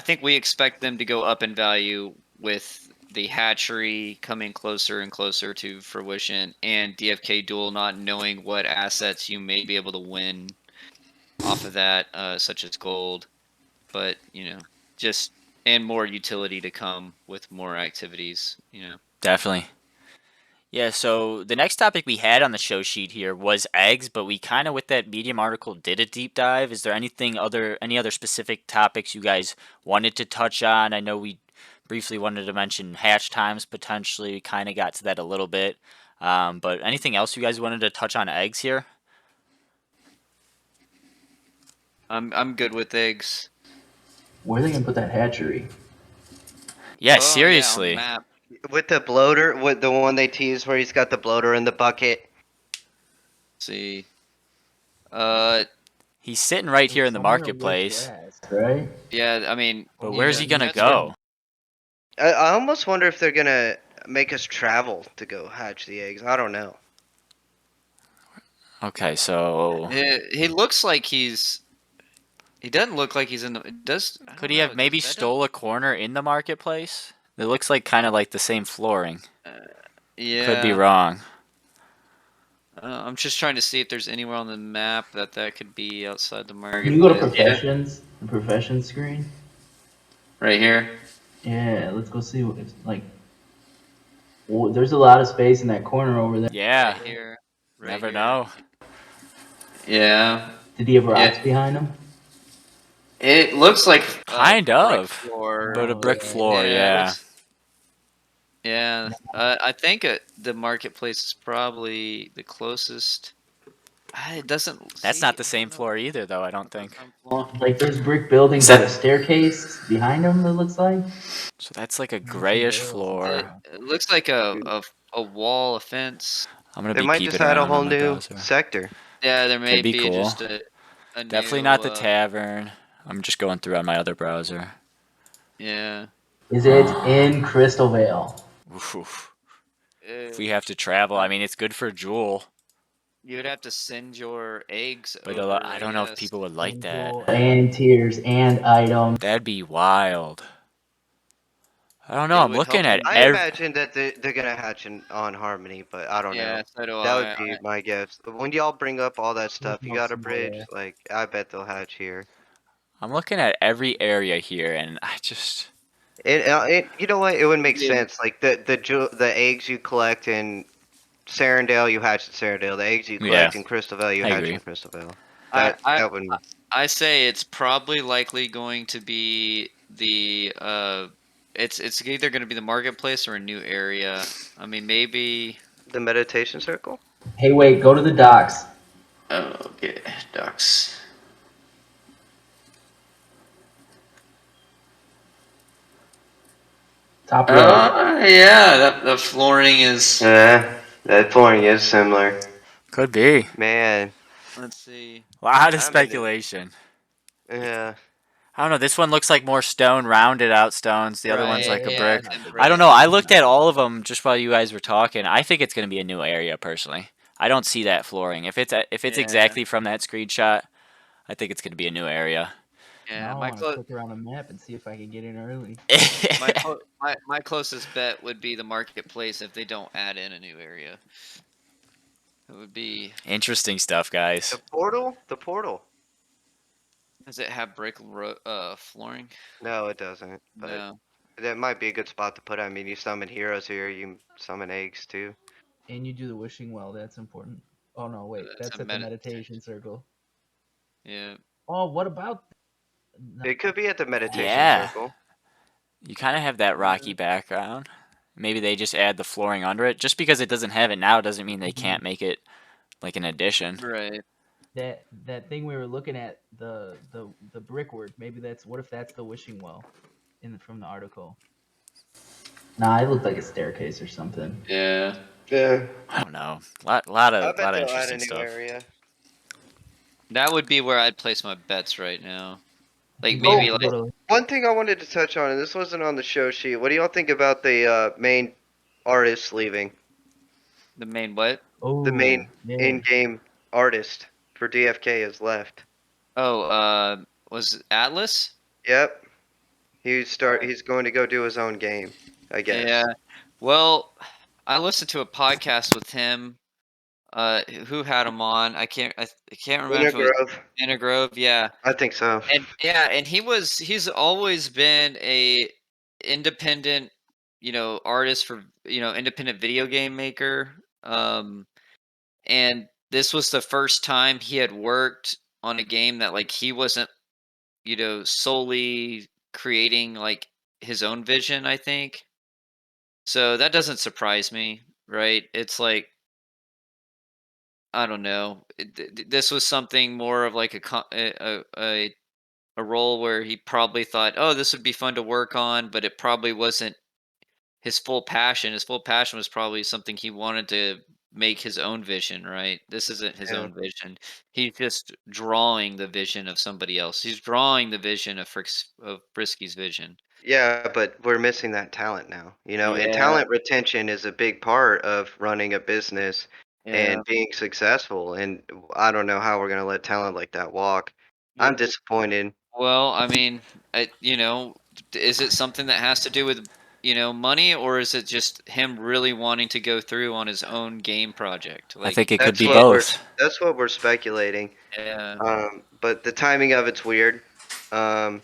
think we expect them to go up in value with the hatchery coming closer and closer to fruition, and DFK Duel not knowing what assets you may be able to win off of that, such as gold, but just and more utility to come with more activities. Definitely. Yeah, so the next topic we had on the show sheet here was eggs, but we kind of with that Medium article did a deep dive. Is there any other specific topics you guys wanted to touch on? I know we briefly wanted to mention hatch times potentially. We kind of got to that a little bit. But anything else you guys wanted to touch on eggs here? I'm good with eggs. Where are they gonna put that hatchery? Yeah, Oh yeah, on the seriously. map. With the bloater, with the one they tease where he's got the bloater in the bucket. Let's see. Uh, He's sitting right here in the Somewhere with marketplace, grass, right? yeah. I mean, but Oh, where's he gonna that's where go? I almost wonder if they're gonna make us travel to go hatch the eggs. I don't know. Okay, so he looks like he's. He doesn't look like he's in the. It does. I could don't he know, have maybe that stole a corner in the marketplace? It looks like kind of like the same flooring. Could be yeah. wrong. I'm just trying to see if there's anywhere on the map that could be outside the Can you go to marketplace. professions? The professions screen? Right here. Yeah, let's go see what it's like. Well, there's a lot of space in that corner over there. Yeah, Right here. Right never here. know. Yeah. Did he have rocks Yeah. behind him? It looks like Kind brick of, floor. but a brick yeah. floor. Yeah. Yeah, Yeah. I think the marketplace is probably the closest. It doesn't. that's See, not the I same don't know. floor either, though. I don't think. Like there's brick buildings Is with that- a staircase behind them. It looks like. So that's like a There's some grayish barrels. floor. It looks like a wall, a fence. I'm gonna They be might just peeping add a around whole on my new browser. sector. Yeah, there may Could be be cool. just a Definitely new, not the tavern. I'm just going through on my other browser. Yeah. Is it in Crystal Vale? Oof. If Uh, we have to travel, I mean, it's good for Jewel, You would have to send your eggs but over, I I don't know if guess. people would like that. And tiers and items. That'd be wild. I don't know. It I'm would looking help at them I get. imagine that they're gonna hatch on Harmony, but I don't Yeah, know. so do That would I. be my guess. When y'all bring up all that stuff, you no got a symbol bridge, there. like I bet they'll hatch here. I'm looking at every area here, and I just You know what? It would make Yeah. sense. Like the eggs you collect in Sarandale, you hatch in Sarandale. The eggs you yeah, collect in Crystal Vale, you I hatch agree. in Crystal Vale. I, I That would. I say it's probably likely going to be the it's either going to be the marketplace or a new area. I mean, maybe The meditation circle? Hey, wait, go to the docks. Oh, okay, ducks. Top right. Yeah, the flooring is. That flooring is similar. Could be. Man, Let's see. A lot of I'm in it. speculation. Yeah. I don't know. This one looks like more stone, rounded out stones. The other one's Right, like a yeah, brick. Not and brick. I don't brick. know. I It's looked not at brick. all of them just while you guys were talking. I think it's going to be a new area personally. I don't see that flooring. If it's Yeah, exactly from that screenshot, I think it's going to be a new area. yeah. Now I want to click around a map and see if I can get in early. My closest bet would be the marketplace if they don't add in a new area. It would be. Interesting stuff, guys. The portal? The portal. Does it have brick flooring? No, it doesn't. But No. that might be a good spot to put it. I mean, you summon heroes here. You summon eggs too. And you do the wishing well. That's important. Oh no, wait. That's That's a at the meditation circle. Yeah. Oh, what about? No, It could be at the meditation Yeah. circle. You kind of have that rocky background. Maybe they just add the flooring under it. Just because it doesn't have it now doesn't mean they can't make it like an addition. Right. that thing we were looking at, the brickwork. Maybe that's, what if that's the wishing well, from the article. Nah, it looked like a staircase or something. Yeah. Yeah. I don't know. Lot I of bet they'll add a interesting new stuff. area. That would be where I'd place my bets right now. I Like think maybe we have to go to- One thing I wanted to touch on, and this wasn't on the show sheet. What do y'all think about the main artist leaving? the main what? The main Oh, yeah. in-game artist for DFK has left. Oh, was it Atlas? Yep. He's going to go do his own game, I guess. Yeah. Well, I listened to a podcast with him. Who had him on? I can't remember Winter if it was Grove. Anna Grove. Yeah. I think so. And he's always been a independent, artist for, independent video game maker. And this was the first time he had worked on a game that like he wasn't, solely creating like his own vision, I think. So that doesn't surprise me, right? It's like I don't know. This was something more of like a role where he probably thought, "Oh, this would be fun to work on," but it probably wasn't his full passion. His full passion was probably something he wanted to make his own vision, right? This isn't his Yeah. own vision. He's just drawing the vision of somebody else. He's drawing the vision of Brisky's vision. Yeah, but we're missing that talent now, and Yeah, talent retention is a big part of running a business yeah. and being successful. And I don't know how we're going to let talent like that walk. I'm disappointed. Well, I mean, is it something that has to do with, money, or is it just him really wanting to go through on his own game project? I Like, think it could That's be what we're both. that's what we're speculating. yeah, But the timing of it's weird. Um,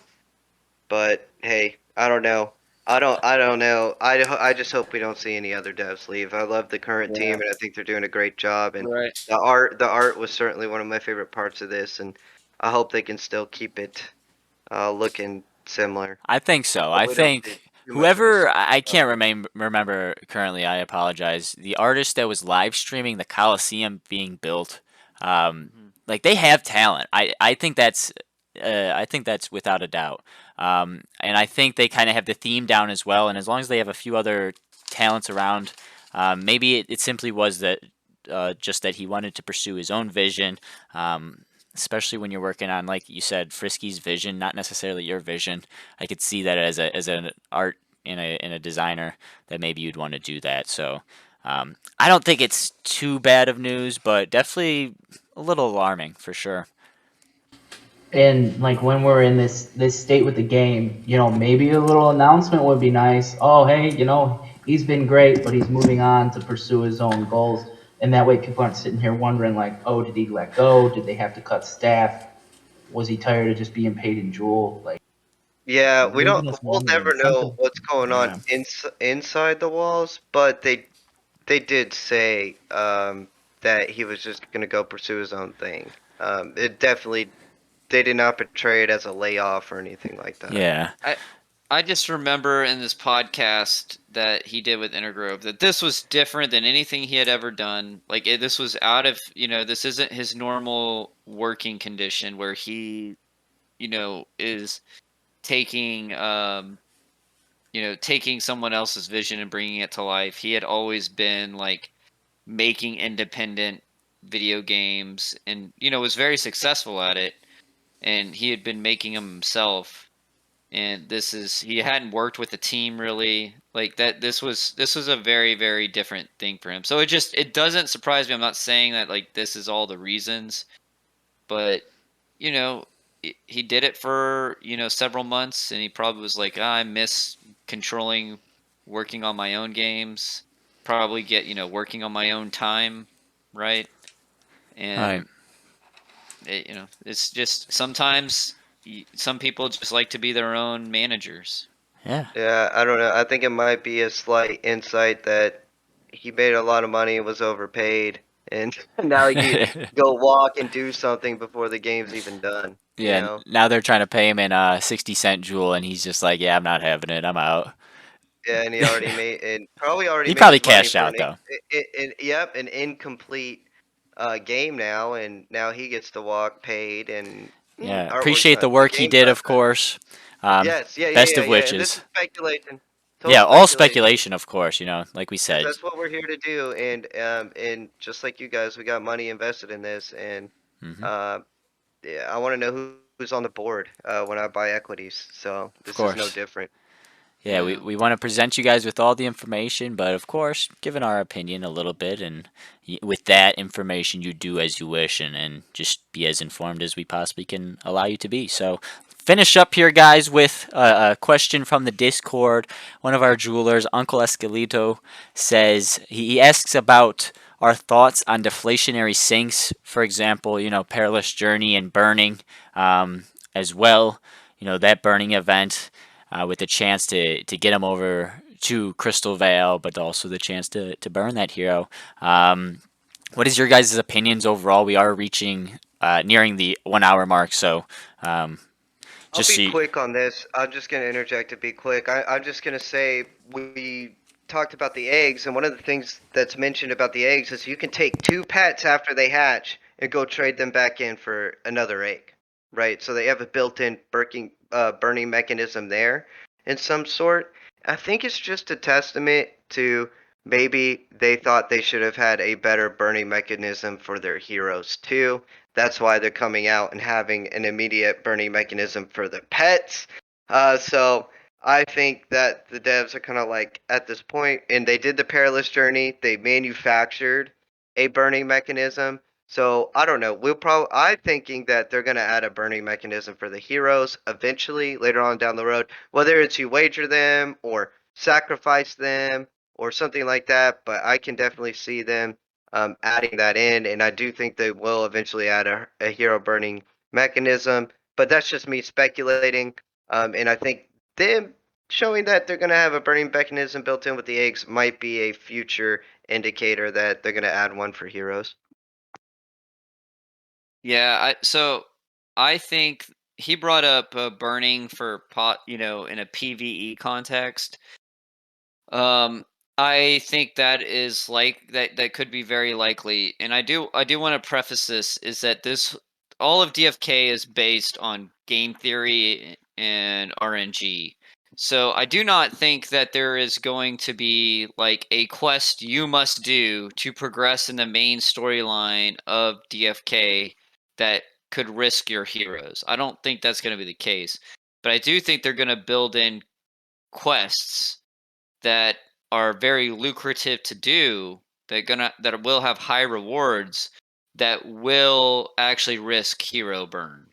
but hey, I don't know. I don't know. I just hope we don't see any other devs leave. I love the current yeah, team and I think they're doing a great job, and right. the art was certainly one of my favorite parts of this, and I hope they can still keep it looking similar. I think so. Hope I we don't see think too much of a whoever I step can't up. remember currently. I apologize. The artist that was live streaming the Coliseum being built, Mhm. like they have talent. I think that's without a doubt. And I think they kind of have the theme down as well. And as long as they have a few other talents around, maybe it simply was that just that he wanted to pursue his own vision. Especially when you're working on, like you said, Frisky's vision, not necessarily your vision. I could see that as an art in a designer that maybe you'd want to do that. So I don't think it's too bad of news, but definitely a little alarming for sure. And like when we're in this state with the game, maybe a little announcement would be nice. Oh, hey, he's been great, but he's moving on to pursue his own goals. And that way people aren't sitting here wondering like, oh, did he let go? Did they have to cut staff? Was he tired of just being paid in Jewel? Like, Yeah, leaving us we'll wondering never know something. what's going on Yeah. inside the walls, but they did say that he was just gonna go pursue his own thing. It definitely they did not portray it as a layoff or anything like that. Yeah. I just remember in this podcast that he did with Intergrove that this was different than anything he had ever done. Like this was out of, this isn't his normal working condition where he, is taking, taking someone else's vision and bringing it to life. He had always been like making independent video games and, was very successful at it. And he had been making them himself, and he hadn't worked with a team really like that. This was a very, very different thing for him, so it doesn't surprise me. I'm not saying that like this is all the reasons, but you know he did it for several months, and he probably was like, I miss controlling, working on my own games, probably get working on my own time, right? Right. And it's just sometimes some people just like to be their own managers. Yeah. Yeah, I don't know. I think it might be a slight insight that he made a lot of money and was overpaid, and now he can go walk and do something before the game's even done. You Yeah. know? Now they're trying to pay him in 60-cent jewel, and he's just like, yeah, I'm not having it. I'm out. Yeah, and he already made and probably already He made probably his money cashed for out though. an incomplete game now, and now he gets to walk paid and Yeah. or Appreciate the the work he game's did, not of done. course. Yes, Best of yeah. And this wishes. is speculation, total Yeah, all speculation. speculation, of course. Like we Because said. that's what we're here to do, and just like you guys, we got money invested in this, and Hmm. uh, yeah, I want to know who's on the board when I buy equities. So Of this is no course. different. Yeah, we, Yeah. we want to present you guys with all the information, but of course, given our opinion a little bit, and with that information, you do as you wish, and just be as informed as we possibly can allow you to be. So, finish up here, guys, with a question from the Discord. One of our jewelers, Uncle Escalito, says he asks about our thoughts on deflationary sinks, for example, Perilous Journey and Burning, as well. That burning event with a chance to get him over to Crystal Vale, but also the chance to burn that hero. What is your guys' opinions overall? We are nearing the 1 hour mark, so um, I'll just be see. quick on this. I'm just going to interject to be quick. I'm just going to say we talked about the eggs, and one of the things that's mentioned about the eggs is you can take two pets after they hatch and go trade them back in for another egg, right? So they have a built-in burning mechanism there in some sort. I think it's just a testament to maybe they thought they should have had a better burning mechanism for their heroes too. That's why they're coming out and having an immediate burning mechanism for the pets. So I think that the devs are kind of like at this point, and they did the perilous journey. They manufactured a burning mechanism. So I don't know. I'm thinking that they're gonna add a burning mechanism for the heroes eventually later on down the road. Whether it's you wager them or sacrifice them or something like that. But I can definitely see them adding that in, and I do think they will eventually add a hero burning mechanism. But that's just me speculating, and I think them showing that they're going to have a burning mechanism built in with the eggs might be a future indicator that they're going to add one for heroes. Yeah, so I think he brought up burning for pot, in a PvE context. I think that is like that could be very likely, and I do want to preface this is that this all of DFK is based on game theory and RNG. So I do not think that there is going to be like a quest you must do to progress in the main storyline of DFK that could risk your heroes. I don't think that's going to be the case. But I do think they're going to build in quests that are very lucrative to do, that will have high rewards, that will actually risk hero burn.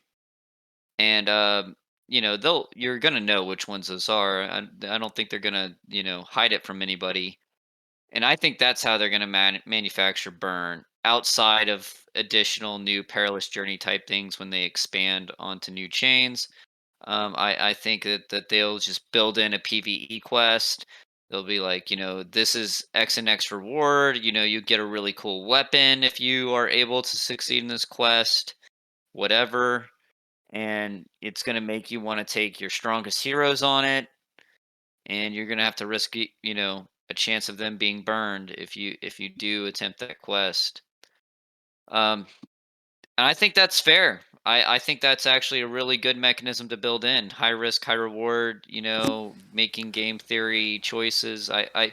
And you're gonna know which ones those are. I don't think they're gonna hide it from anybody. And I think that's how they're gonna manufacture burn outside of additional new perilous journey type things when they expand onto new chains. I think that they'll just build in a PvE quest. They'll be like, this is X and X reward. You get a really cool weapon if you are able to succeed in this quest, whatever. And it's going to make you want to take your strongest heroes on it. and you're gonna have to risk a chance of them being burned if you do attempt that quest. Um, and I think that's fair. I think that's actually a really good mechanism to build in. High risk, high reward, making game theory choices. I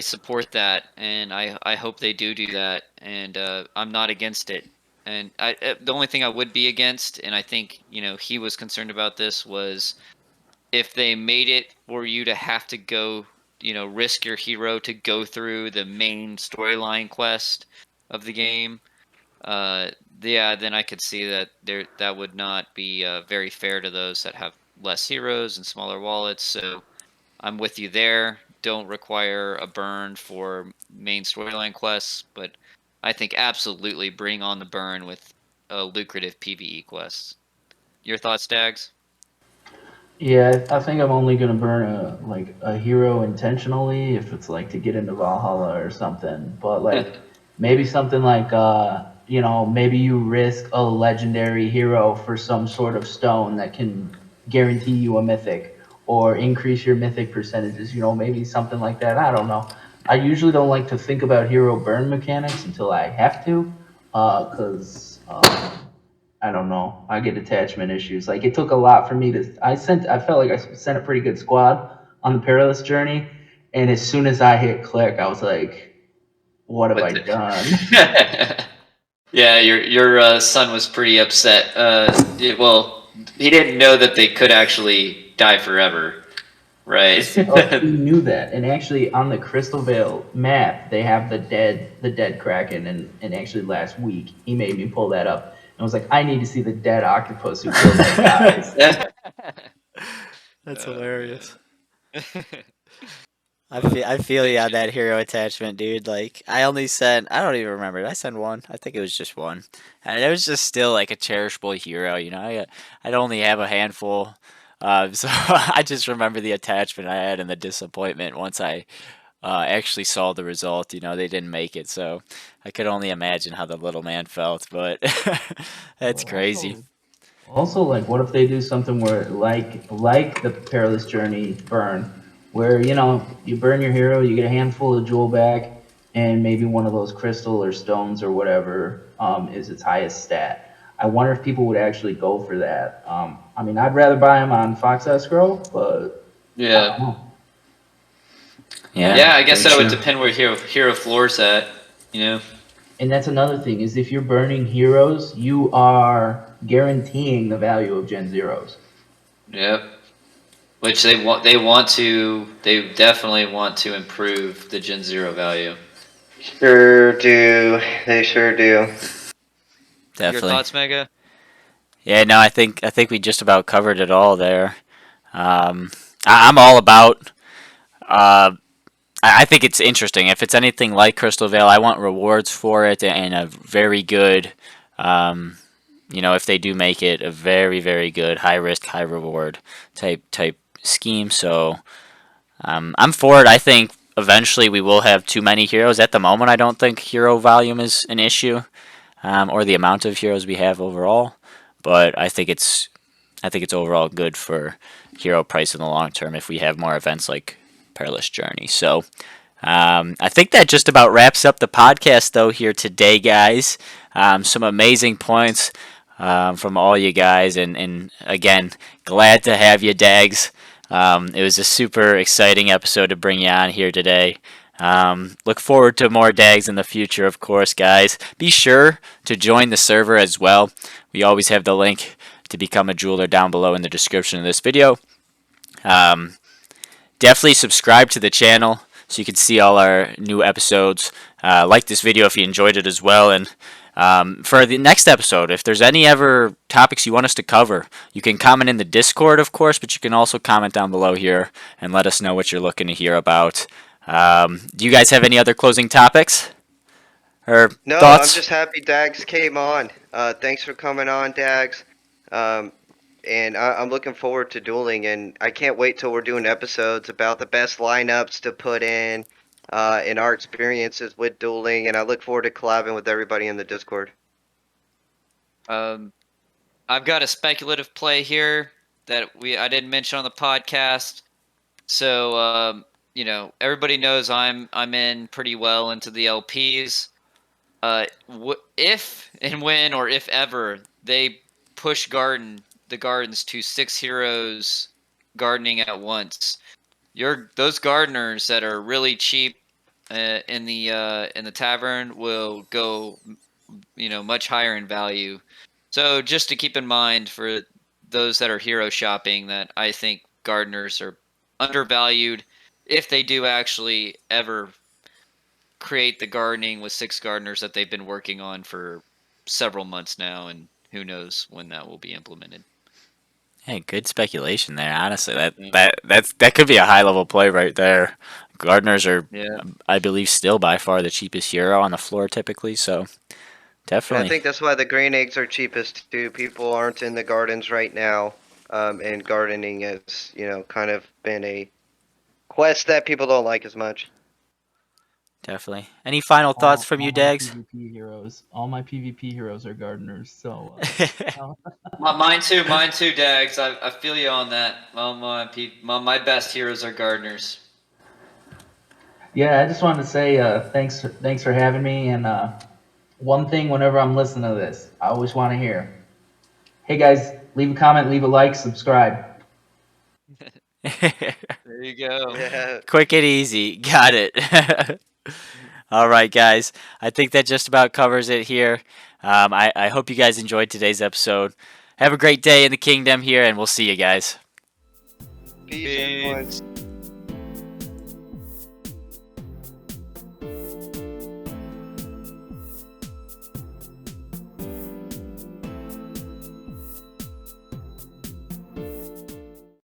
support that, and I hope they do that, and I'm not against it. And the only thing I would be against, and I think he was concerned about this, was if they made it for you to have to go, risk your hero to go through the main storyline quest of the game. Uh, yeah, then I could see that would not be very fair to those that have less heroes and smaller wallets. So I'm with you there. Don't require a burn for main storyline quests, but I think absolutely bring on the burn with lucrative PvE quests. Your thoughts, Dags? Yeah, I think I'm only gonna burn a hero intentionally if it's like to get into Valhalla or something. But like maybe something like maybe you risk a legendary hero for some sort of stone that can guarantee you a mythic or increase your mythic percentages. Maybe something like that. I don't know. I usually don't like to think about hero burn mechanics until I have to, because I don't know. I get attachment issues. Like it took a lot for me to. I felt like I sent a pretty good squad on the perilous journey, and as soon as I hit click, I was like, "What have What I done?" the? Yeah, your son was pretty upset. Well, he didn't know that they could actually die forever, right? Oh, he knew that, and actually on the Crystal Vale map, they have the dead Kraken, and actually last week he made me pull that up, and was like, "I need to see the dead octopus who kills their guys." That's Oh hilarious. man. I feel Thanks, you on Jim. that hero attachment, dude. Like I only sent, I don't even remember. Did I send one? I think it was just one, and it was just still like a cherishable hero. I'd only have a handful, so I just remember the attachment I had and the disappointment once I actually saw the result. They didn't make it, so I could only imagine how the little man felt. But that's But crazy. also, like, what if they do something where, like the Perilous Journey burn, where you burn your hero, you get a handful of jewel back, and maybe one of those crystal or stones or whatever is its highest stat. I wonder if people would actually go for that. I mean, I'd rather buy them on Fox Escrow, but I don't Yeah, know. Yeah, yeah. I very guess that would true. depend where hero floor's at. You know. And that's another thing is if you're burning heroes, you are guaranteeing the value of Gen Zeros. Yep. Which they definitely want to improve the Gen Zero value. Sure do. They sure do. Your Definitely. thoughts, Mega? Yeah, no, I think we just about covered it all there. Um, I'm all about. Uh, I think it's interesting. If it's anything like Crystal Vale, I want rewards for it and a very good. Um, if they do make it a very very good high risk high reward type scheme. So I'm for it. I think eventually we will have too many heroes. At the moment, I don't think hero volume is an issue, or the amount of heroes we have overall. But I think it's overall good for hero price in the long term if we have more events like Perilous Journey. So I think that just about wraps up the podcast, though, here today, guys. Some amazing points from all you guys. And again, glad to have you, Dags. It was a super exciting episode to bring you on here today. Look forward to more Dags in the future, of course, guys. Be sure to join the server as well. We always have the link to become a jeweler down below in the description of this video. Um, Definitely subscribe to the channel so you can see all our new episodes. Like this video if you enjoyed it as well. And for the next episode, if there's any ever topics you want us to cover, you can comment in the Discord, of course, but you can also comment down below here and let us know what you're looking to hear about. Do you guys have any other closing topics or No, I'm thoughts? just happy Dags came on. Thanks for coming on, Dags. Um, and I'm looking forward to dueling, and I can't wait till we're doing episodes about the best lineups to put in, and our experiences with dueling. And I look forward to collabing with everybody in the Discord. Um, I've got a speculative play here that I didn't mention on the podcast. So everybody knows I'm in pretty well into the LPs. If and when or if ever they push the gardens to 6 heroes gardening at once, those gardeners that are really cheap in the tavern will go much higher in value. So just to keep in mind for those that are hero shopping, that I think gardeners are undervalued if they do actually ever create the gardening with 6 gardeners that they've been working on for several months now, and who knows when that will be implemented. Hey, good speculation there. Honestly, that Yeah. that could be a high level play right there. Gardeners are, Yeah. I believe, still by far the cheapest hero on the floor typically. So And I definitely, think that's why the green eggs are cheapest too. People aren't in the gardens right now, and gardening has, kind of been a quest that people don't like as much. definitely. Any final thoughts from All you, my Dags? PvP heroes are gardeners. So Mine too, Dags. I feel you on that. My best heroes are gardeners. yeah, I just wanted to say thanks for having me. And one thing, whenever I'm listening to this, I always want to hear, hey guys, leave a comment, leave a like, subscribe. There you go. Yeah. Quick and easy. Got it. All right, guys. I think that just about covers it here. I hope you guys enjoyed today's episode. Have a great day in the kingdom here, and we'll see you guys. Peace, everyone. Peace.